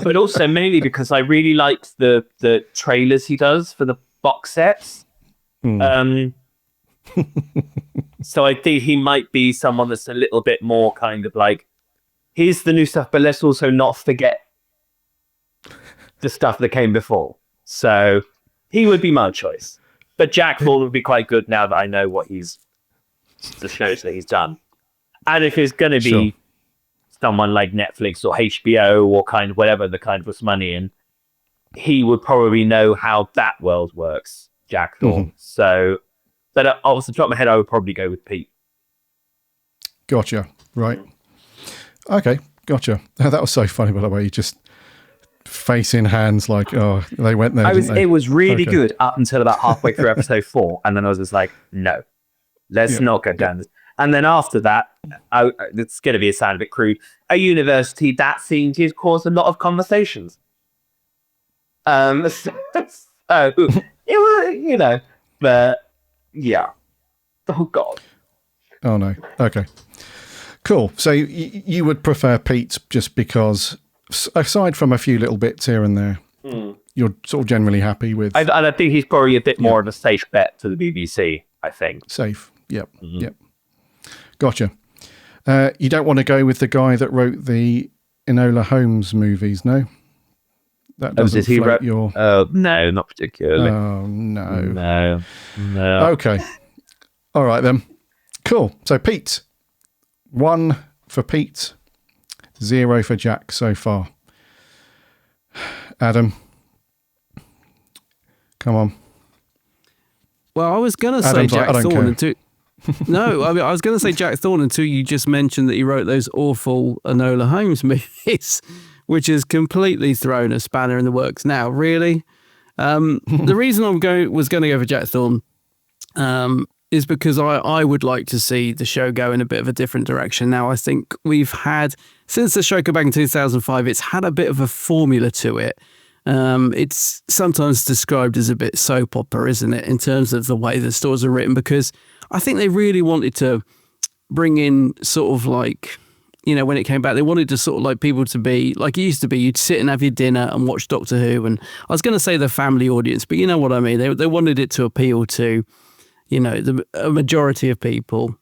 But also mainly because I really liked the trailers he does for the box sets. So I think he might be someone that's a little bit more kind of like, here's the new stuff, but let's also not forget the stuff that came before. So he would be my choice. But Jack Thorne would be quite good now that I know the shows that he's done. And if it's going to be someone like Netflix or HBO or kind of whatever the kind puts money in, he would probably know how that world works, Jack Thorne. Mm-hmm. So, but off the top of my head, I would probably go with Pete. Gotcha. Right. Okay. Gotcha. That was so funny, by the way. You just face in hands like, oh, they went there. It was really good up until about halfway through episode 4. And then I was just like, no, Let's not go down this. And then after that, it's going to be a sound a bit crude. A university that seemed to cause a lot of conversations. So, you know, but yeah. Oh God. Oh no. Okay. Cool. So you would prefer Pete just because, aside from a few little bits here and there, you're sort of generally happy with. And I think he's probably a bit more of a safe bet to the BBC. I think safe. Yep. Yep. Gotcha. You don't want to go with the guy that wrote the Enola Holmes movies, no? That doesn't float your... no, not particularly. Oh, no. No. Okay. All right, then. Cool. So, Pete. 1 for Pete. 0 for Jack so far. Adam. Come on. Well, I was going to say Jack Thorne until... No, I mean, I was going to say Jack Thorne until you just mentioned that he wrote those awful Enola Holmes movies, which has completely thrown a spanner in the works now, really. The reason was going to go for Jack Thorne is because I would like to see the show go in a bit of a different direction. Now, I think we've had, since the show came back in 2005, it's had a bit of a formula to it. It's sometimes described as a bit soap opera, isn't it, in terms of the way the stories are written, because I think they really wanted to bring in sort of like, you know, when it came back, they wanted to sort of like people to be like it used to be. You'd sit and have your dinner and watch Doctor Who. And I was going to say the family audience, but you know what I mean? They wanted it to appeal to, you know, a majority of people.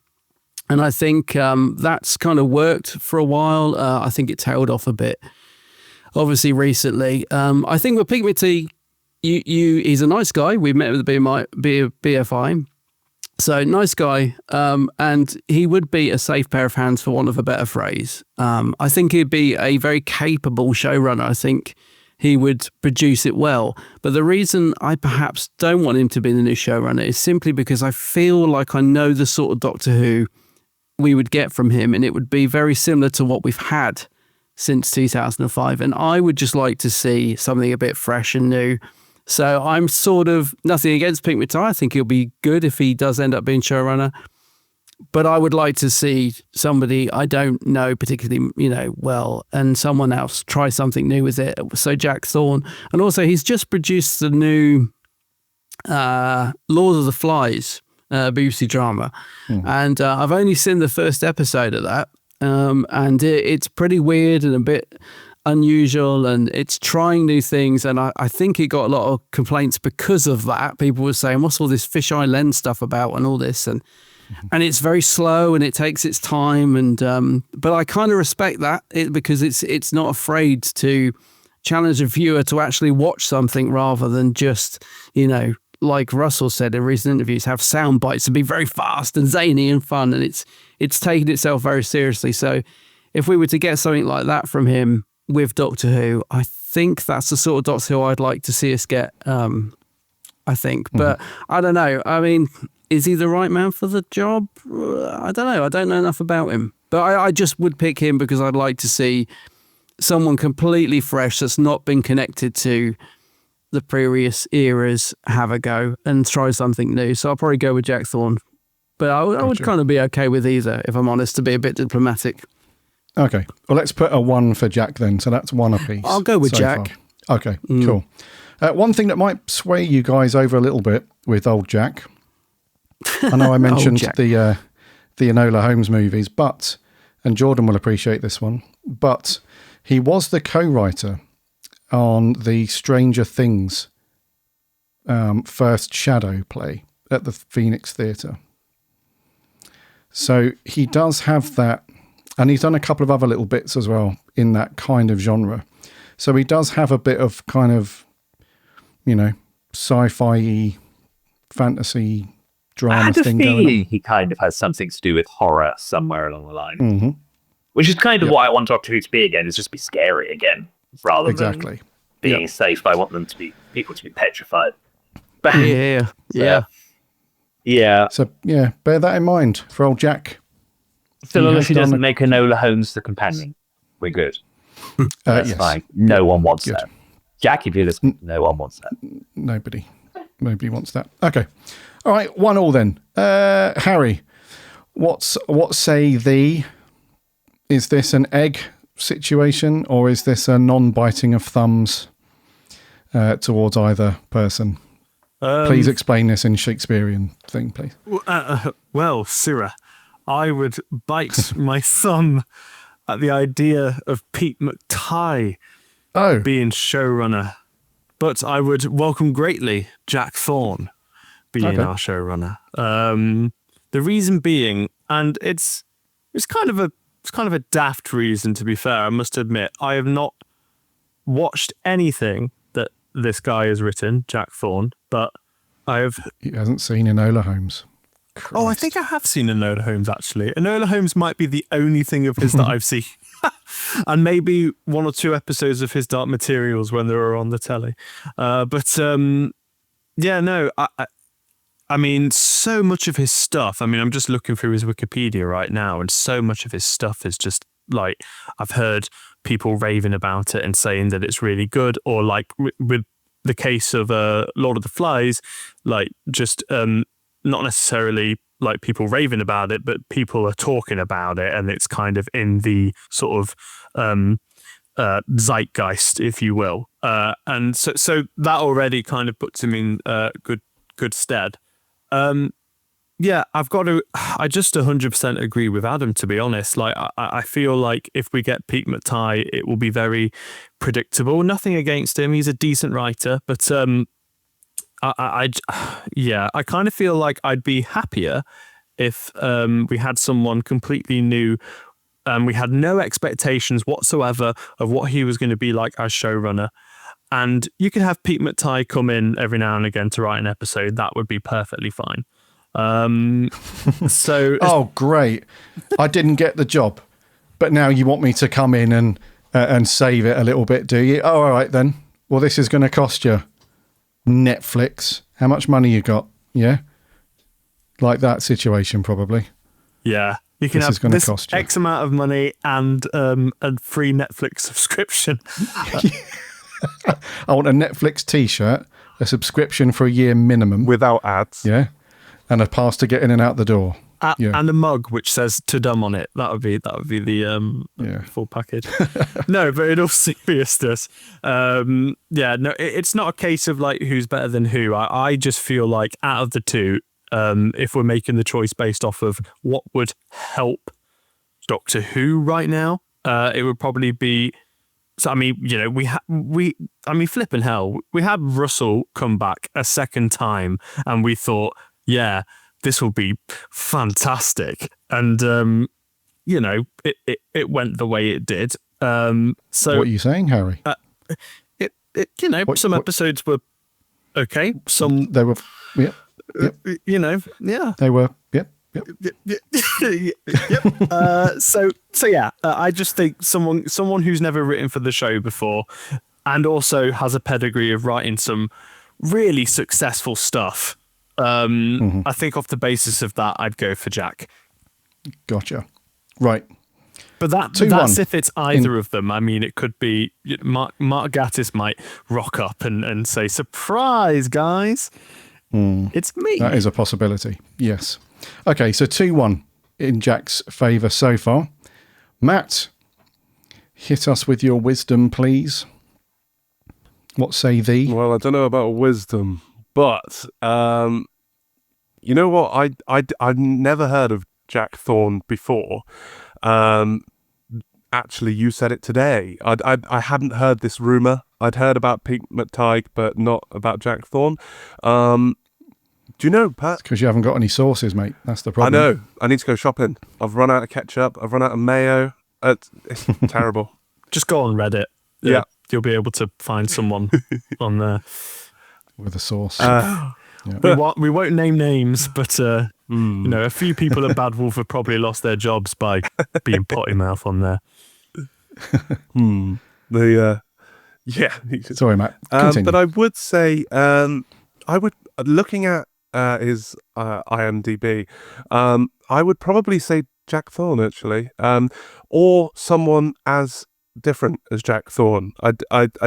And I think that's kind of worked for a while. I think it tailed off a bit, obviously, recently. I think with Pete Mitty, he's a nice guy. We met with the BFI. So nice guy, and he would be a safe pair of hands, for want of a better phrase. I think he'd be a very capable showrunner. I think he would produce it well. But the reason I perhaps don't want him to be the new showrunner is simply because I feel like I know the sort of Doctor Who we would get from him, and it would be very similar to what we've had since 2005. And I would just like to see something a bit fresh and new. So I'm sort of nothing against Pete Mitty. I think he'll be good if he does end up being showrunner. But I would like to see somebody I don't know particularly, you know, well, and someone else try something new with it. So Jack Thorne. And also he's just produced the new Lord of the Flies BBC drama. And I've only seen the first episode of that. And it's pretty weird and a bit unusual, and it's trying new things, and I think it got a lot of complaints because of that. People were saying, what's all this fisheye lens stuff about and all this, and it's very slow and it takes its time, and but I kind of respect that because it's not afraid to challenge a viewer to actually watch something rather than just, you know, like Russell said in recent interviews, have sound bites and be very fast and zany and fun, and it's taken itself very seriously. So if we were to get something like that from him with Doctor Who, I think that's the sort of Doctor Who I'd like to see us get, I think. But I don't know. I mean, is he the right man for the job? I don't know. I don't know enough about him. But I just would pick him because I'd like to see someone completely fresh that's not been connected to the previous eras have a go and try something new. So I'll probably go with Jack Thorne. But I would kind of be okay with either, if I'm honest, to be a bit diplomatic. Okay. Well, let's put a 1 for Jack then. So that's 1 apiece. I'll go with Jack. Far. Okay, cool. One thing that might sway you guys over a little bit with old Jack. I know I mentioned the Enola Holmes movies, and Jordan will appreciate this one, but he was the co-writer on the Stranger Things first Shadow play at the Phoenix Theatre. So he does have that. And he's done a couple of other little bits as well in that kind of genre. So he does have a bit of kind of, you know, sci-fi fantasy drama thing going on. I had a feeling he kind of has something to do with horror somewhere along the line. Which is kind of what I want Doctor Who to be again, is just be scary again, rather than being safe. I want them to be people to be petrified. But, yeah. So, bear that in mind for old Jack. So long as he doesn't make Enola Holmes the companion, we're good. That's fine. No one wants that. Jack, if you listen, no one wants that. Nobody. nobody wants that. Okay. All right, 1-1 then. Harry, what say thee? Is this an egg situation, or is this a non-biting of thumbs towards either person? Please explain this in Shakespearean thing, please. Well, Sirrah, I would bite my thumb at the idea of Pete McTighe being showrunner, but I would welcome greatly Jack Thorne being our showrunner. The reason being, and it's kind of a daft reason, to be fair, I must admit, I have not watched anything that this guy has written, Jack Thorne, but He hasn't seen Enola Holmes. Christ. Oh, I think I have seen Enola Holmes, actually. Enola Holmes might be the only thing of his that I've seen. And maybe 1 or 2 episodes of his Dark Materials when they were on the telly. I mean, so much of his stuff, I mean, I'm just looking through his Wikipedia right now, and so much of his stuff is just like, I've heard people raving about it and saying that it's really good, or like with the case of Lord of the Flies, like just not necessarily like people raving about it, but people are talking about it, and it's kind of in the sort of zeitgeist, if you will. And so that already kind of puts him in good stead. I just 100% agree with Adam, to be honest. Like, I feel like if we get Pete McTighe, it will be very predictable. Nothing against him. He's a decent writer, but I kind of feel like I'd be happier if we had someone completely new. We had no expectations whatsoever of what he was going to be like as showrunner. And you could have Pete McTighe come in every now and again to write an episode. That would be perfectly fine. Oh, great. I didn't get the job, but now you want me to come in and save it a little bit, do you? Oh, all right then. Well, this is going to cost you Netflix. How much money you got? Yeah. Like that situation, probably. Yeah. You can have this X amount of money and a free Netflix subscription. I want a Netflix t-shirt, a subscription for a year minimum. Without ads. Yeah. And a pass to get in and out the door. And a mug which says "to dumb" on it. That would be the full package. No, but in all seriousness, it's not a case of like who's better than who. I just feel like out of the two, if we're making the choice based off of what would help Doctor Who right now, it would probably be. So I mean, you know, flipping hell, we had Russell come back a second time, and we thought, yeah, this will be fantastic, and you know, it went the way it did. So what are you saying, Harry? Some episodes were okay. Some they were, yep. You know, yeah, they were, yep. I just think someone who's never written for the show before, and also has a pedigree of writing some really successful stuff. I think off the basis of that, I'd go for Jack. Gotcha. Right. But that's if it's either of them. I mean, it could be Mark Gatiss might rock up and say, "Surprise, guys, it's me." That is a possibility. Yes. Okay, so 2-1 in Jack's favour so far. Matt, hit us with your wisdom, please. What say thee? Well, I don't know about wisdom, but you know what? I'd never heard of Jack Thorne before. Actually, you said it today. I hadn't heard this rumour. I'd heard about Pete McTighe, but not about Jack Thorne. Do you know, Pat? Because you haven't got any sauces, mate. That's the problem. I know. I need to go shopping. I've run out of ketchup. I've run out of mayo. It's terrible. Just go on Reddit. Yeah. You'll be able to find someone on there. With a sauce. We won't name names, but you know, a few people at Bad Wolf have probably lost their jobs by being potty mouth on there. Sorry, Matt. Continue. But I would say, looking at his IMDb, I would probably say Jack Thorne, actually, or someone as different as Jack Thorne. I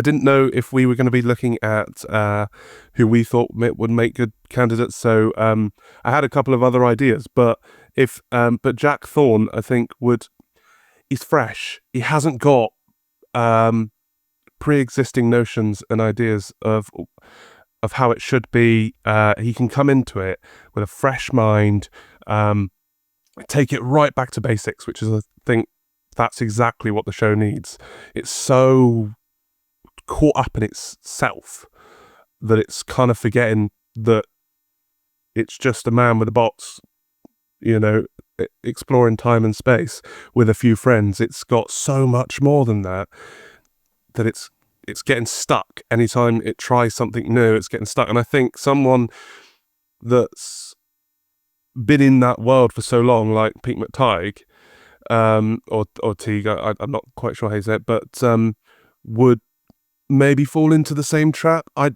didn't know if we were going to be looking at who we thought would make good candidates. So I had a couple of other ideas, but Jack Thorne, I think, he's fresh. He hasn't got pre-existing notions and ideas of how it should be. He can come into it with a fresh mind, take it right back to basics, which is, I think, that's exactly what the show needs. It's so caught up in itself that it's kind of forgetting that it's just a man with a box, exploring time and space with a few friends. It's got so much more than that it's getting stuck. Anytime it tries something new, it's getting stuck. And I think someone that's been in that world for so long, like Pete McTighe, or Teague, I'm not quite sure how you say it, but would maybe fall into the same trap. I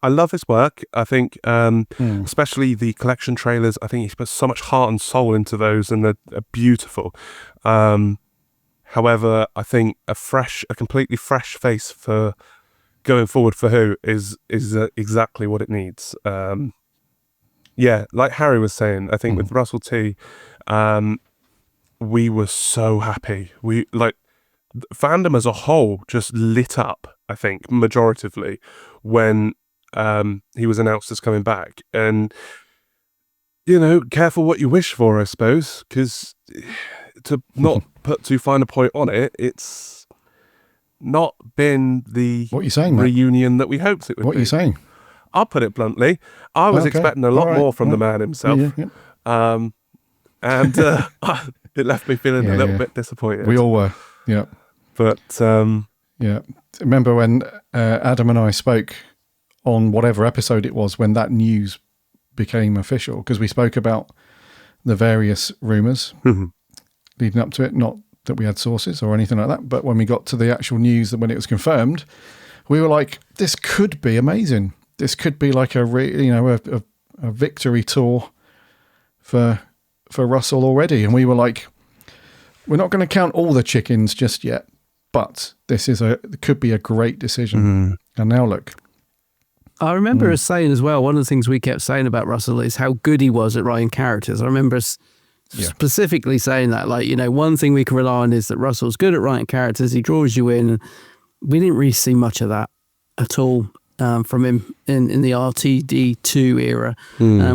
love his work. I think especially the collection trailers, I think he's put so much heart and soul into those, and they're beautiful. However, I think a completely fresh face for going forward for Who is exactly what it needs. Yeah, like Harry was saying, I think with Russell T, we were so happy. We fandom as a whole just lit up, I think, majoritively when he was announced as coming back. And careful what you wish for, I suppose, because to not put too fine a point on it, it's not been the what are you saying, reunion that we hoped it would be. What are you saying? I'll put it bluntly. I was expecting a lot more from the man himself. Yeah. And it left me feeling a little bit disappointed. We all were, yeah. But remember when Adam and I spoke on whatever episode it was when that news became official, because we spoke about the various rumours leading up to it, not that we had sources or anything like that, but when we got to the actual news, that when it was confirmed, we were like, this could be amazing. This could be like a victory tour for Russell already. And we were like, we're not going to count all the chickens just yet, but this could be a great decision. And now look. I remember us saying as well, one of the things we kept saying about Russell is how good he was at writing characters. I remember us specifically saying that, one thing we can rely on is that Russell's good at writing characters. He draws you in. We didn't really see much of that at all from him in the RTD2 era,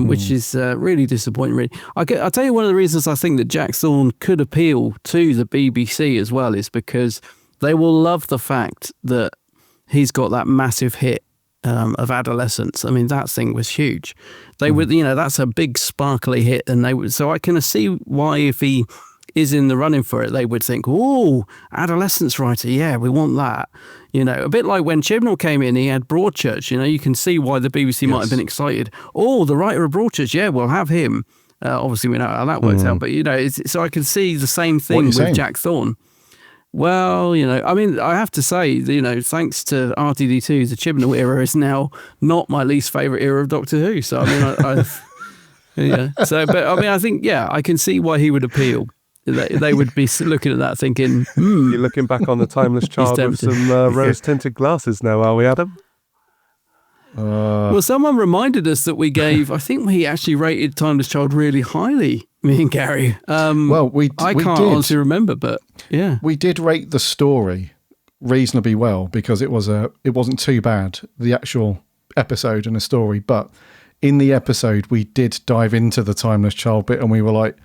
which is really disappointing, really. I'll tell you one of the reasons I think that Jack Thorne could appeal to the BBC as well is because they will love the fact that he's got that massive hit of Adolescence. I mean, that thing was huge. They would, that's a big sparkly hit, and so I can see why if he is in the running for it, they would think, oh, Adolescence writer, yeah, we want that. A bit like when Chibnall came in, he had Broadchurch. You can see why the BBC might have been excited. Oh, the writer of Broadchurch, yeah, we'll have him. Obviously, we know how that works out, but so I can see the same thing with Jack Thorne. Well, I have to say, thanks to RTD2, the Chibnall era is now not my least favourite era of Doctor Who. So, I think, I can see why he would appeal. They would be looking at that thinking, You're looking back on the Timeless Child with some rose-tinted glasses now, are we, Adam? Well, someone reminded us that we gave, I think we actually rated Timeless Child really highly, me and Garry. I can't honestly remember, but yeah. We did rate the story reasonably well because it wasn't too bad, the actual episode and the story, but in the episode we did dive into the Timeless Child bit and we were like,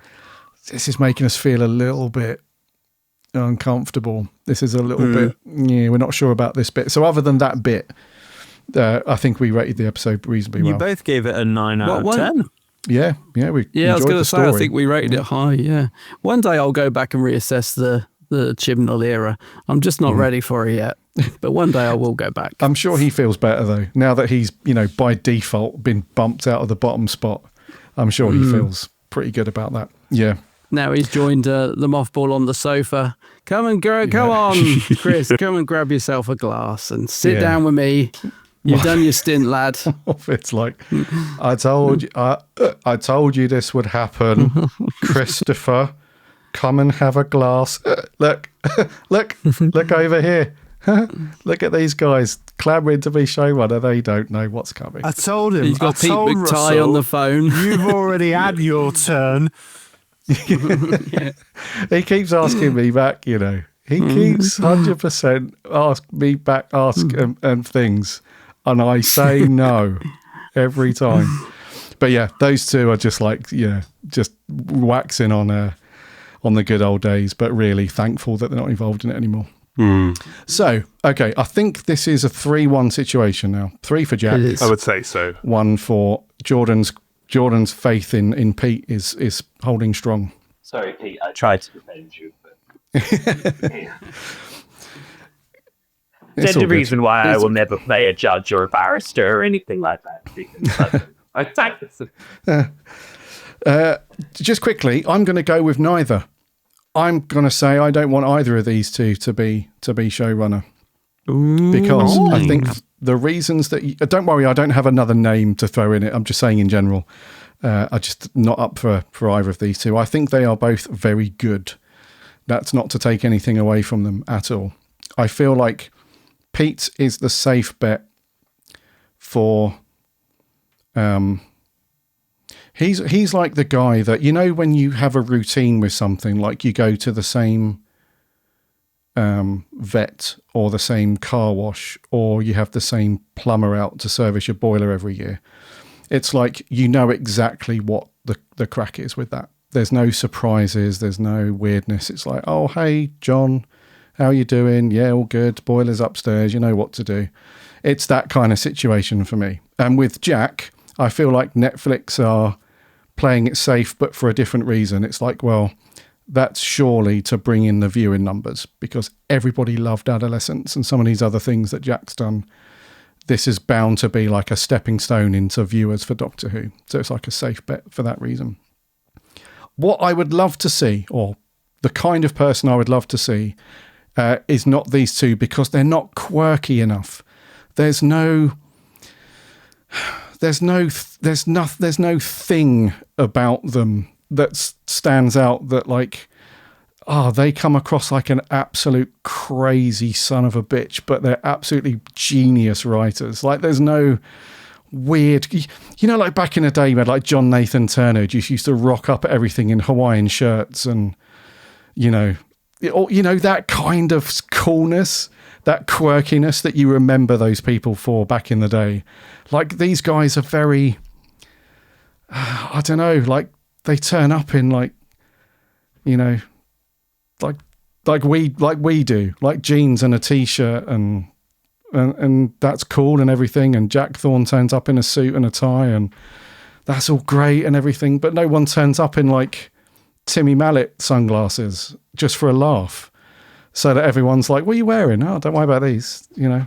this is making us feel a little bit uncomfortable. This is a little bit, we're not sure about this bit. So other than that bit, I think we rated the episode reasonably well. You both gave it a 9 out of 10. Yeah. I was going to say, I think we rated it high. Yeah. One day I'll go back and reassess the Chibnall era. I'm just not ready for it yet, but one day I will go back. I'm sure he feels better though. Now that he's, by default been bumped out of the bottom spot, I'm sure he feels pretty good about that. Yeah. Now he's joined the mothball on the sofa. Come on, Chris, come and grab yourself a glass and sit down with me. You've done your stint, lad. It's like, I told you this would happen. Christopher, come and have a glass. look, look over here. Look at these guys clamoring to be showrunner. They don't know what's coming. I told him. He's got Pete told McTighe Russell, on the phone. You've already had your turn. He keeps asking me back, you know. He keeps 100% and things, and I say no every time. But yeah, those two are just like, just waxing on the good old days, but really thankful that they're not involved in it anymore. So, okay, I think this is a 3-1 situation now. 3 for Jack. I would say so. 1 for Jordan's faith in Pete is holding strong. Sorry, Pete. I tried to defend you, but there's a reason why I will never play a judge or a barrister or anything like that. Because I thank just quickly, I'm going to go with neither. I'm going to say I don't want either of these two to be showrunner. Because I think the reasons that... don't worry, I don't have another name to throw in it. I'm just saying in general. I'm just not up for either of these two. I think they are both very good. That's not to take anything away from them at all. I feel like Pete is the safe bet for... He's like the guy that, you know, when you have a routine with something, like you go to the same vet or the same car wash, or you have the same plumber out to service your boiler every year. It's like, you know exactly what the crack is with that. There's no surprises. There's no weirdness. It's like, oh, hey, John, how you doing? Yeah, all good. Boiler's upstairs. You know what to do. It's that kind of situation for me. And with Jack, I feel like Netflix are playing it safe, but for a different reason. It's like, well, that's surely to bring in the viewing numbers, because everybody loved Adolescence and some of these other things that Jack's done. This is bound to be like a stepping stone into viewers for Doctor Who. So it's like a safe bet for that reason. What I would love to see, or the kind of person I would love to see, is not these two, because they're not quirky enough. There's no thing about them that stands out that, like, they come across like an absolute crazy son of a bitch, but they're absolutely genius writers. Like, there's no weird, you know, like back in the day where like John Nathan Turner just used to rock up at everything in Hawaiian shirts and, you know, that kind of coolness, that quirkiness that you remember those people for back in the day. Like, these guys are very, I don't know, like they turn up in like, you know, like we do, like jeans and a t-shirt and that's cool and everything. And Jack Thorne turns up in a suit and a tie and that's all great and everything. But no one turns up in like Timmy Mallet sunglasses just for a laugh, so that everyone's like, what are you wearing? Oh, don't worry about these, you know,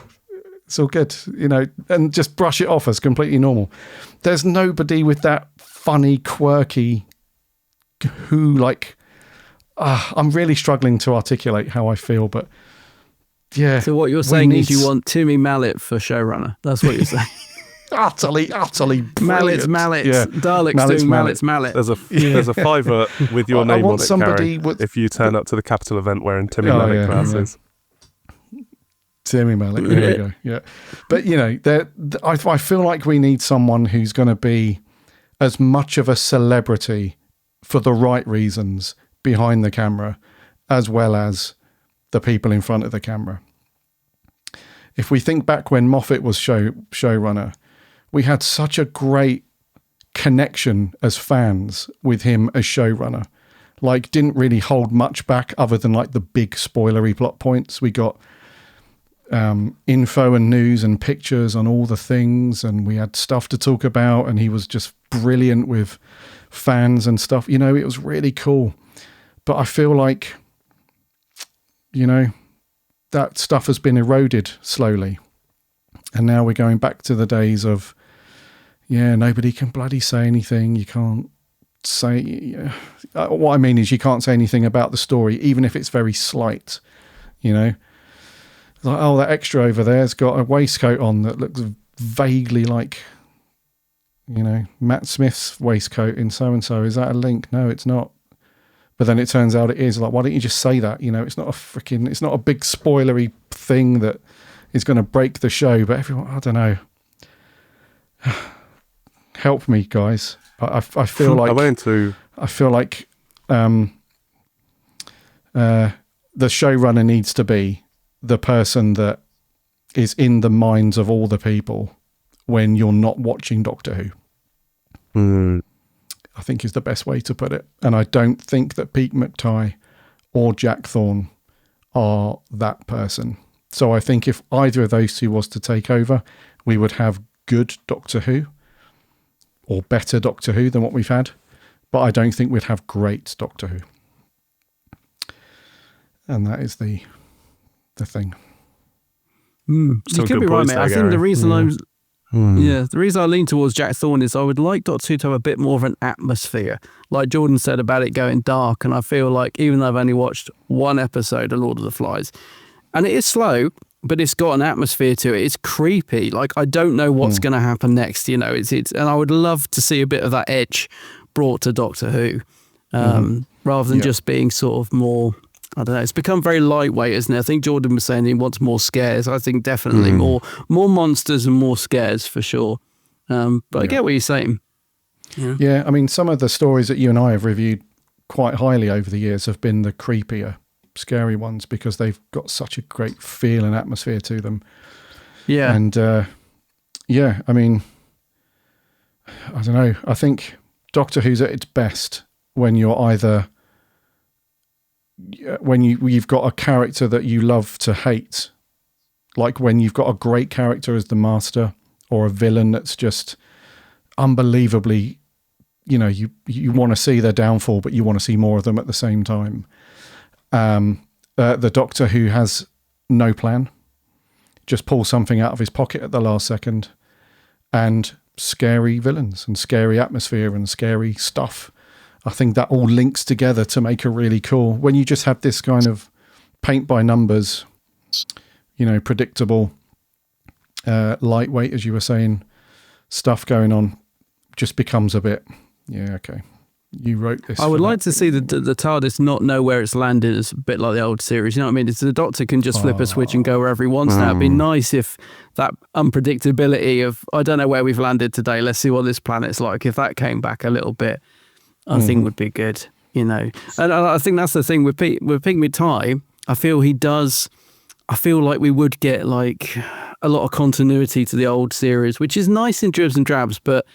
it's all good, you know, and just brush it off as completely normal. There's nobody with that funny, quirky who, like, I'm really struggling to articulate how I feel, but yeah. So what you're saying is you want Timmy Mallet for showrunner. That's what you're saying. utterly Mallets, yeah. Daleks doing Mallet. There's a fiver with your name on it, Garry, if you turn up to the Capital event wearing Timmy Mallet glasses. Yeah. Timmy Mallet, there you go. Yeah, but you know, I feel like we need someone who's going to be as much of a celebrity for the right reasons behind the camera, as well as the people in front of the camera. If we think back when Moffat was showrunner, we had such a great connection as fans with him as showrunner. Like, didn't really hold much back other than like the big spoilery plot points. We got info and news and pictures on all the things, and we had stuff to talk about, and he was just brilliant with fans and stuff. You know, it was really cool. But I feel like, you know, that stuff has been eroded slowly. And now we're going back to the days of, nobody can bloody say anything. You can't say... what I mean is you can't say anything about the story, even if it's very slight, you know. Like, oh, that extra over there's got a waistcoat on that looks vaguely like, you know, Matt Smith's waistcoat in so-and-so. Is that a link? No, it's not. But then it turns out it is. Like, why don't you just say that? You know, it's not a big spoilery thing that is going to break the show. But everyone, I don't know. Help me, guys. I feel like I feel like the showrunner needs to be the person that is in the minds of all the people when you're not watching Doctor Who. I think is the best way to put it. And I don't think that Pete McTighe or Jack Thorne are that person. So I think if either of those two was to take over, we would have good Doctor Who or better Doctor Who than what we've had. But I don't think we'd have great Doctor Who. And that is the thing. You could be right, mate. I think the reason the reason I lean towards Jack Thorne is I would like Doctor Who to have a bit more of an atmosphere. Like Jordan said about it going dark, and I feel like even though I've only watched one episode of Lord of the Flies, and it is slow, but it's got an atmosphere to it. It's creepy. Like, I don't know what's going to happen next. You know, it's and I would love to see a bit of that edge brought to Doctor Who, rather than just being sort of more. I don't know. It's become very lightweight, isn't it? I think Jordan was saying he wants more scares. I think definitely more monsters and more scares for sure. But I get what you're saying. Yeah, I mean, some of the stories that you and I have reviewed quite highly over the years have been the creepier, scary ones because they've got such a great feel and atmosphere to them. Yeah. And, I mean, I don't know. I think Doctor Who's at its best when you're either... when you've got a character that you love to hate, like when you've got a great character as the Master or a villain that's just unbelievably, you know, you want to see their downfall, but you want to see more of them at the same time. The Doctor who has no plan, just pulls something out of his pocket at the last second, and scary villains and scary atmosphere and scary stuff. I think that all links together to make a really cool, when you just have this kind of paint by numbers, you know, predictable, lightweight, as you were saying, stuff going on, just becomes a bit, okay, you wrote this. I would like to see the TARDIS not know where it's landed, as a bit like the old series. You know what I mean? It's the Doctor can just flip a switch and go wherever he wants now. It'd be nice if that unpredictability of, I don't know where we've landed today, let's see what this planet's like, if that came back a little bit. I think would be good, you know. And I think that's the thing with Pete McTighe. I feel like we would get like a lot of continuity to the old series, which is nice in dribs and drabs, but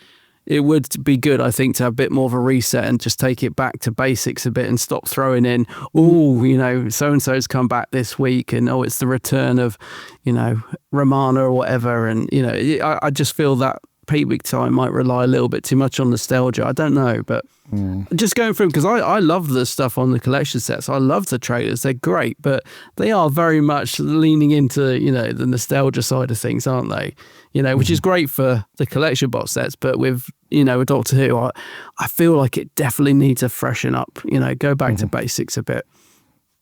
it would be good, I think, to have a bit more of a reset and just take it back to basics a bit and stop throwing in, you know, so-and-so's come back this week and, it's the return of, you know, Romana or whatever. And, you know, I just feel that Pete McTighe might rely a little bit too much on nostalgia. I don't know, but just going through, because I love the stuff on the collection sets. I love the trailers. They're great, but they are very much leaning into, you know, the nostalgia side of things, aren't they? You know, which is great for the collection box sets, but with, you know, with Doctor Who, I feel like it definitely needs to freshen up, you know, go back to basics a bit.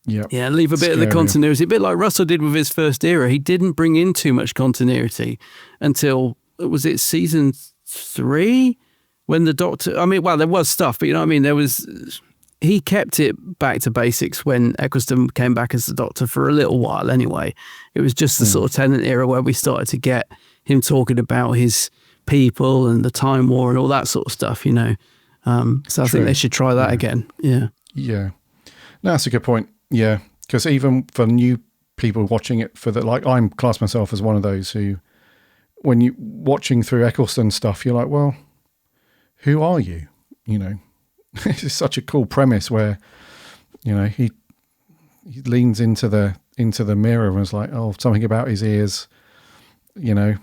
Yeah, leave a bit of the continuity, a bit like Russell did with his first era. He didn't bring in too much continuity until, was it season 3? When the Doctor, I mean, well, there was stuff, but you know what I mean? He kept it back to basics when Eccleston came back as the Doctor for a little while anyway. It was just the sort of Tennant era where we started to get him talking about his people and the Time War and all that sort of stuff, you know. So I think they should try that again. Yeah. No, that's a good point. Yeah, because even for new people watching it, I'm class myself as one of those who, when you watching through Eccleston stuff, you're like, well, who are you? You know, it's such a cool premise where, you know, he leans into the mirror and was like, something about his ears, you know,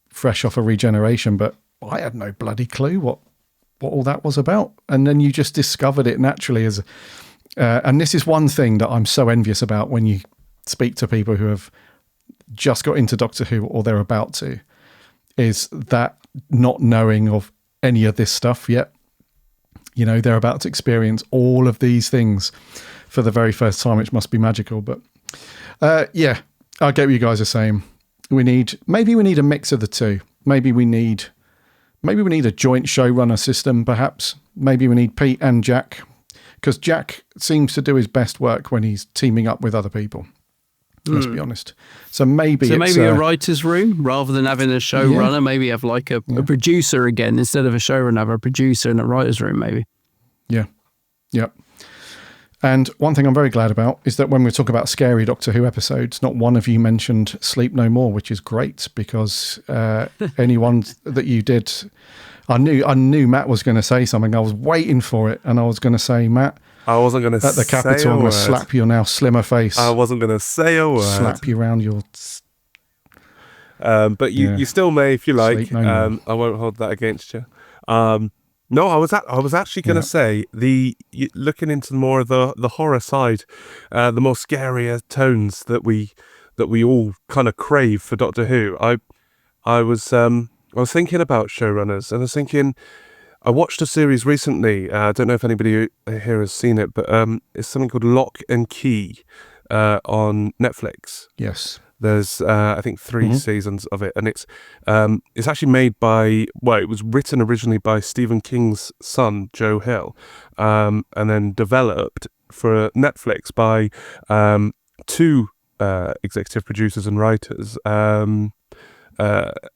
fresh off a regeneration, but I had no bloody clue what all that was about. And then you just discovered it naturally as, and this is one thing that I'm so envious about when you speak to people who have just got into Doctor Who or they're about to, is that not knowing of any of this stuff yet. You know, they're about to experience all of these things for the very first time, which must be magical. But I get what you guys are saying. Maybe we need a mix of the two. Maybe we need a joint showrunner system, perhaps. Maybe we need Pete and Jack, because Jack seems to do his best work when he's teaming up with other people. Let's be honest. So maybe a writer's room rather than having a showrunner. Maybe have like a producer again instead of a showrunner. Have a producer in a writer's room, maybe. Yeah. And one thing I'm very glad about is that when we talk about scary Doctor Who episodes, not one of you mentioned Sleep No More, which is great because anyone that you did, I knew Matt was going to say something. I was waiting for it, and I was going to say, Matt, I wasn't going to say at the Capitol, I'm going to slap your now slimmer face. I wasn't going to say a word. Slap you around your... but you still may if you like. No I won't hold that against you. No, I was actually going to say looking into more of the horror side, the more scarier tones that we all kind of crave for Doctor Who. I was thinking about showrunners, and I was thinking, I watched a series recently. I don't know if anybody here has seen it, but it's something called Lock and Key on Netflix. Yes. There's I think 3 seasons of it, and it's actually made by, well, it was written originally by Stephen King's son, Joe Hill, and then developed for Netflix by 2 executive producers and writers, a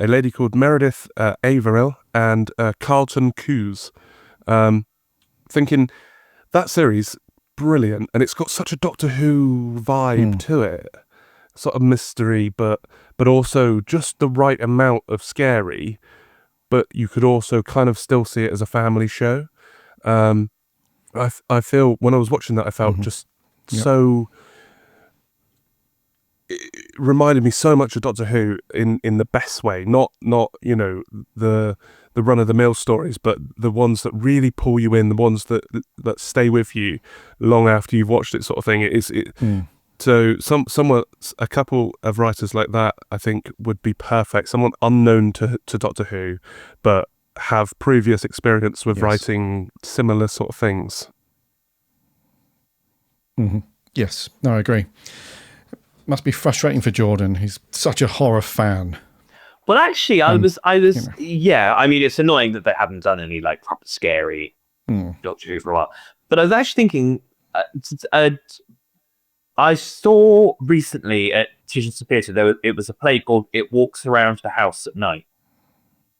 lady called Meredith Averill and Carlton Cuse. Thinking that series, brilliant, and it's got such a Doctor Who vibe to it. Sort of mystery, but also just the right amount of scary, but you could also kind of still see it as a family show. I feel when I was watching that, I felt just so. It reminded me so much of Doctor Who in the best way, not the run of the mill stories, but the ones that really pull you in, the ones that stay with you long after you've watched it, sort of thing. So a couple of writers like that, I think, would be perfect. Someone unknown to Doctor Who, but have previous experience with writing similar sort of things. Yes, no, I agree. Must be frustrating for Jordan. He's such a horror fan. Well, actually, I was. Yeah, I mean, it's annoying that they haven't done any like proper scary Doctor Who for a while. But I was actually thinking. I saw recently at Titian's Theatre, it was a play called It Walks Around the House at Night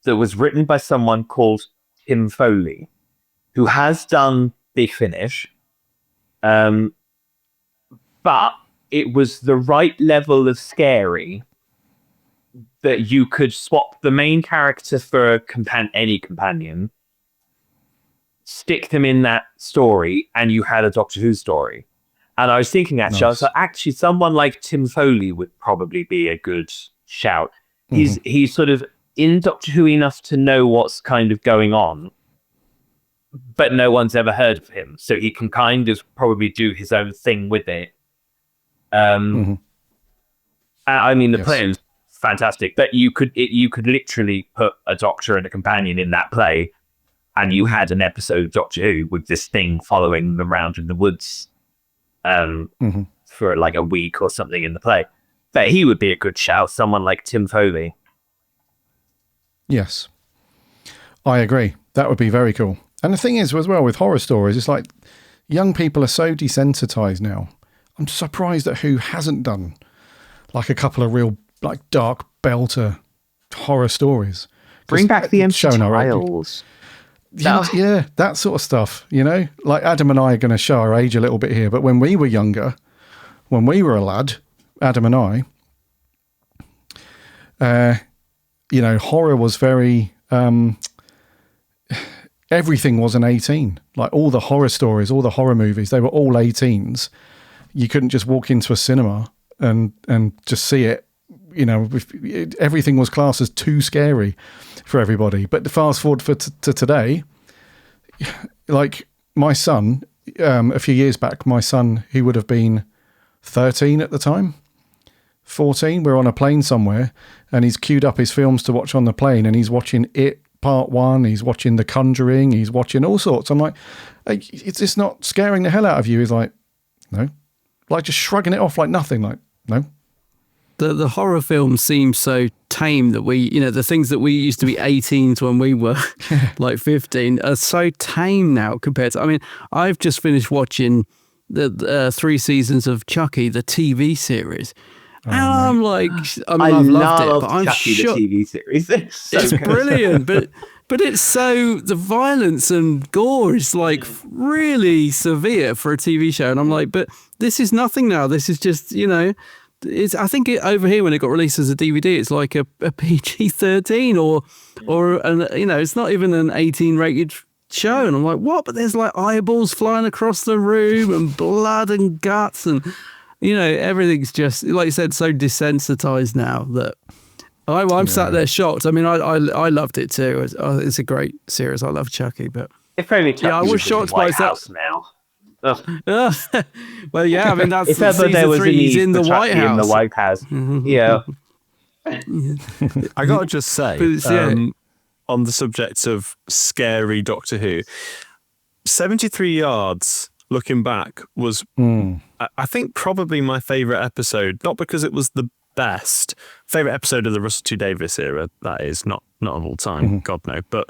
that was written by someone called Tim Foley, who has done Big Finish. But it was the right level of scary that you could swap the main character for any companion, stick them in that story, and you had a Doctor Who story. And I was thinking, actually, I was like, actually, someone like Tim Foley would probably be a good shout. He's sort of in Doctor Who enough to know what's kind of going on, but no one's ever heard of him. So he can kind of probably do his own thing with it. I mean, the play is fantastic, but you could literally put a Doctor and a companion in that play, and you had an episode of Doctor Who with this thing following them around in the woods for like a week or something in the play. But he would be a good shout, someone like Tim Foley. Yes, I agree. That would be very cool. And the thing is, as well, with horror stories, it's like young people are so desensitized now. I'm surprised at who hasn't done like a couple of real like dark belter horror stories. Bring back the empty Showrunner, tiles. Yeah, that sort of stuff, like Adam and I are going to show our age a little bit here, but when we were younger, when we were a lad, Adam and I, horror was very, everything was an 18, like all the horror stories, all the horror movies, they were all 18s. You couldn't just walk into a cinema and just see it. Everything was classed as too scary for everybody. But fast forward to today, like my son, a few years back, my son, he would have been 13 at the time, 14. We're on a plane somewhere, and he's queued up his films to watch on the plane, and he's watching It Part 1, he's watching The Conjuring, he's watching all sorts. I'm like, hey, it's not scaring the hell out of you. He's like, no. Like just shrugging it off like nothing, like, no. The horror film seems so tame that the things that we used to be 18s when we were like 15 are so tame now compared to, I mean, I've just finished watching the 3 seasons of Chucky, the TV series. And I'm like, I mean, I've loved it, but I'm Chucky, shocked. the TV series. It's brilliant, but it's so, the violence and gore is like really severe for a TV show. And I'm like, but this is nothing now. This is just, it's, I think over here when it got released as a DVD, it's like a PG-13 or it's not even an 18 rated show. And I'm like, what? But there's like eyeballs flying across the room and blood and guts and, everything's just, like you said, so desensitized now that I'm sat there shocked. I mean, I loved it too. It's a great series. I love Chucky, but if only Chucky I was shocked by that now. Well, yeah, I mean that's if ever there was a need in the for White Chucky House. in the White House. Yeah. I gotta just say, on the subject of scary Doctor Who, 73 Yards. Looking back, was I think probably my favourite episode. Not because it was the best favourite episode of the Russell T Davies era. That is not of all time, God no. But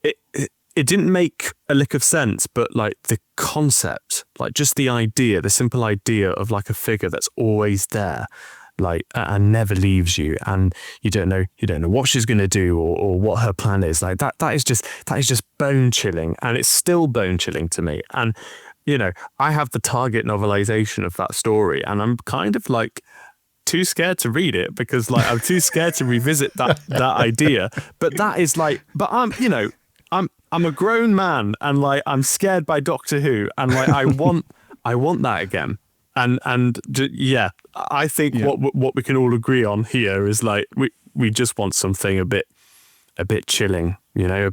it didn't make a lick of sense. But like the concept, like just the idea, the simple idea of like a figure that's always there, like and never leaves you, and you don't know what she's going to do or what her plan is. Like that is just bone chilling, and it's still bone chilling to me. And I have the Target novelization of that story, and I'm kind of like too scared to read it because like I'm too scared to revisit that idea. But that is like, but I'm a grown man, and like I'm scared by Doctor Who, and like I want that again. And I think what we can all agree on here is like we just want something a bit chilling, a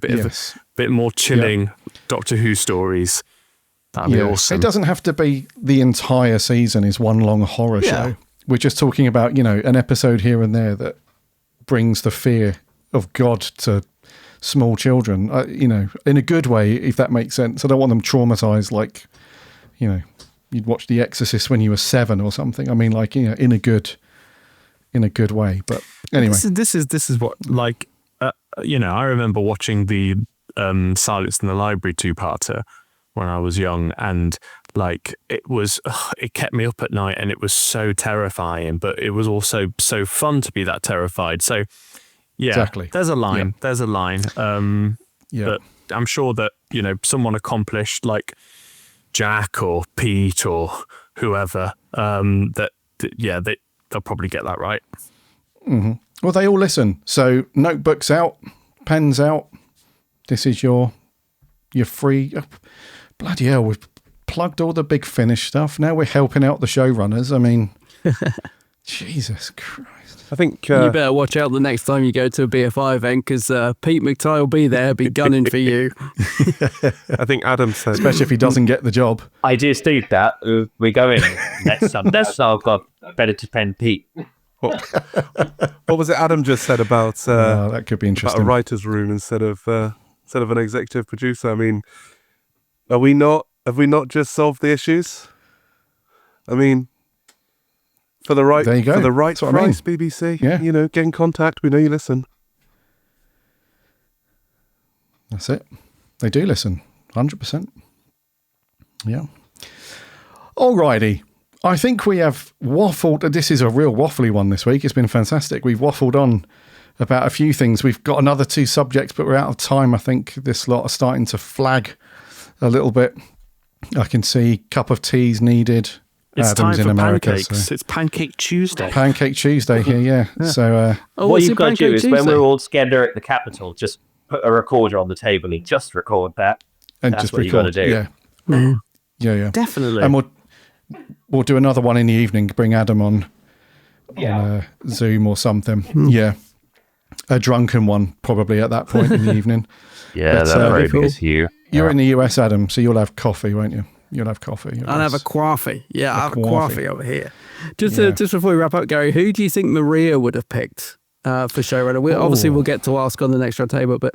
bit more chilling Doctor Who stories. That'd be awesome. It doesn't have to be the entire season is one long horror show. We're just talking about an episode here and there that brings the fear of God to small children. In a good way, if that makes sense. I don't want them traumatized like you'd watch The Exorcist when you were 7 or something. I mean, like, in a good way. But anyway, this is what, like, I remember watching the Silence in the Library 2-parter when I was young, and like it kept me up at night, and it was so terrifying, but it was also so fun to be that terrified. So exactly. There's a line. But I'm sure that someone accomplished like Jack or Pete or whoever, they'll probably get that right. Mm-hmm. Well, they all listen. So notebooks out, pens out. This is your free. Bloody hell, we've plugged all the Big Finish stuff. Now we're helping out the showrunners. I mean, Jesus Christ. I think you better watch out the next time you go to a BFI event, because Pete McTighe will be there, be gunning for you. I think Adam said, especially if he doesn't get the job. I just do that. We go in next time. That's I've got better to pen Pete. What was it Adam just said about that could be interesting. About a writer's room instead of an executive producer? I mean, have we not just solved the issues? I mean, for the right price, BBC. Yeah. Get in contact. We know you listen. That's it. They do listen, 100%. Yeah. Alrighty. I think we have waffled. This is a real waffly one this week. It's been fantastic. We've waffled on about a few things. We've got another 2 subjects, but we're out of time. I think this lot are starting to flag a little bit. I can see cup of teas needed. It's Adam's time for in America, pancakes. so. It's Pancake Tuesday. Pancake Tuesday here, yeah. So, what you've got to do is when we're all together at the Capitol, just put a recorder on the table and just record that. And that's just what record. You've got to do. Yeah. Mm-hmm. Yeah. Definitely. And we'll do another one in the evening. Bring Adam on Zoom or something. Yeah. A drunken one probably at that point in the evening. Yeah, but, that's very cool. good for you. You're in the US, Adam, so you'll have coffee, won't you? You'll have coffee. I'll have a coffee. Yeah, I'll have a coffee over here. Just before we wrap up, Gary, who do you think Maria would have picked for showrunner? Obviously, we'll get to ask on the next round table, but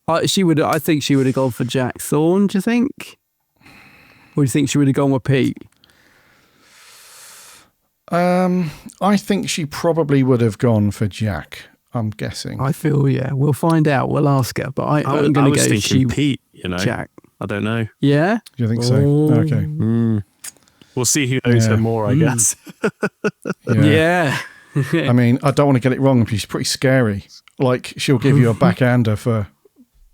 I think she would have gone for Jack Thorne, do you think? Or do you think she would have gone with Pete? I think she probably would have gone for Jack. I'm guessing. I feel, we'll find out. We'll ask her. But I'm going to go thinking Pete, Jack. I don't know. Yeah? Do you think so? Okay. We'll see who knows her more, I guess. Yeah. I mean, I don't want to get it wrong, but she's pretty scary. Like, she'll give you a backhander for,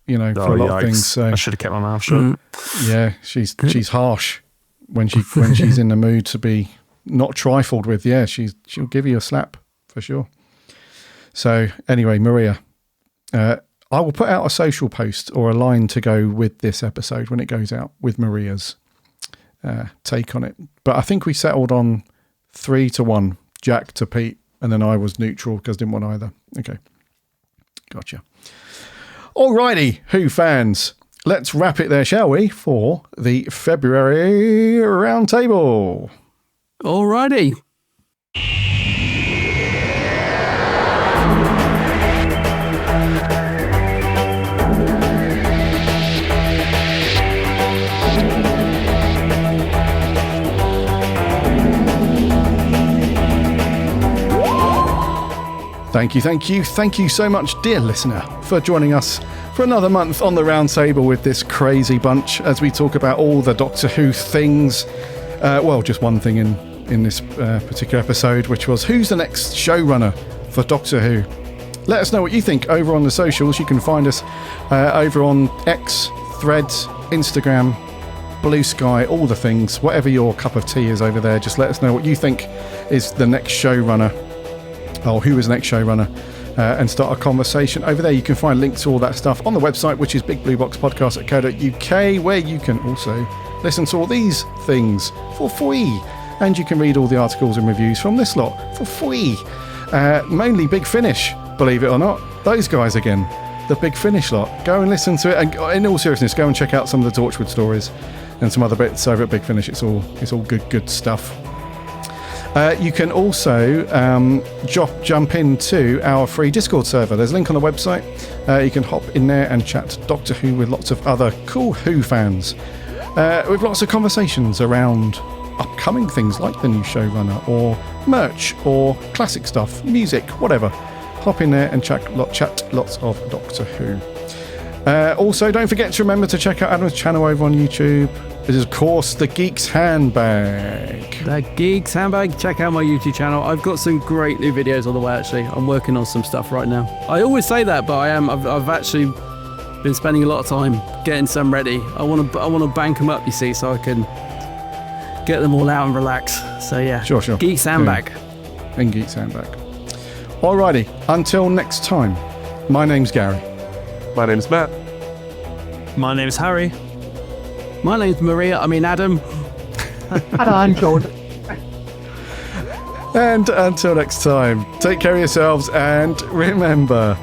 for a lot of things. So I should have kept my mouth shut. Yeah, she's harsh when she's in the mood to be not trifled with. Yeah, she'll give you a slap for sure. So anyway, Maria, I will put out a social post or a line to go with this episode when it goes out with Maria's take on it. But I think we settled on 3-1, Jack to Pete, and then I was neutral because I didn't want either. Okay, gotcha. Alrighty, Who fans, let's wrap it there, shall we, for the February Roundtable. Alrighty. Thank you so much, dear listener, for joining us for another month on the Roundtable with this crazy bunch as we talk about all the Doctor Who things. Just one thing in this particular episode, which was who's the next showrunner for Doctor Who. Let us know what you think over on the socials. You can find us over on X, Threads, Instagram, Blue Sky, all the things. Whatever your cup of tea is over there, just let us know what you think is the next showrunner, or who is the next showrunner, and start a conversation over there. You can find links to all that stuff on the website, which is bigblueboxpodcast.co.uk, where you can also listen to all these things for free. And you can read all the articles and reviews from this lot for free. Mainly Big Finish, believe it or not. Those guys again, the Big Finish lot. Go and listen to it. And in all seriousness, go and check out some of the Torchwood stories and some other bits over at Big Finish. It's all good stuff. You can also jump into our free Discord server. There's a link on the website. You can hop in there and chat Doctor Who with lots of other cool Who fans. With lots of conversations around upcoming things like the new showrunner or merch or classic stuff, music, whatever. Hop in there and chat lots of Doctor Who. Also, don't forget to remember to check out Adam's channel over on YouTube. It is, of course, The Geek's Handbag. The Geek's Handbag. Check out my YouTube channel. I've got some great new videos on the way, actually. I'm working on some stuff right now. I always say that, but I've actually been spending a lot of time getting some ready. I want to bank them up, you see, so I can get them all out and relax. So, yeah. Sure. Geek's Handbag. Yeah. In Geek's Handbag. Alrighty. Until next time, my name's Gary. My name's Matt. My name's Harry. My name's Adam. And I'm Jordan. And until next time, take care of yourselves and remember...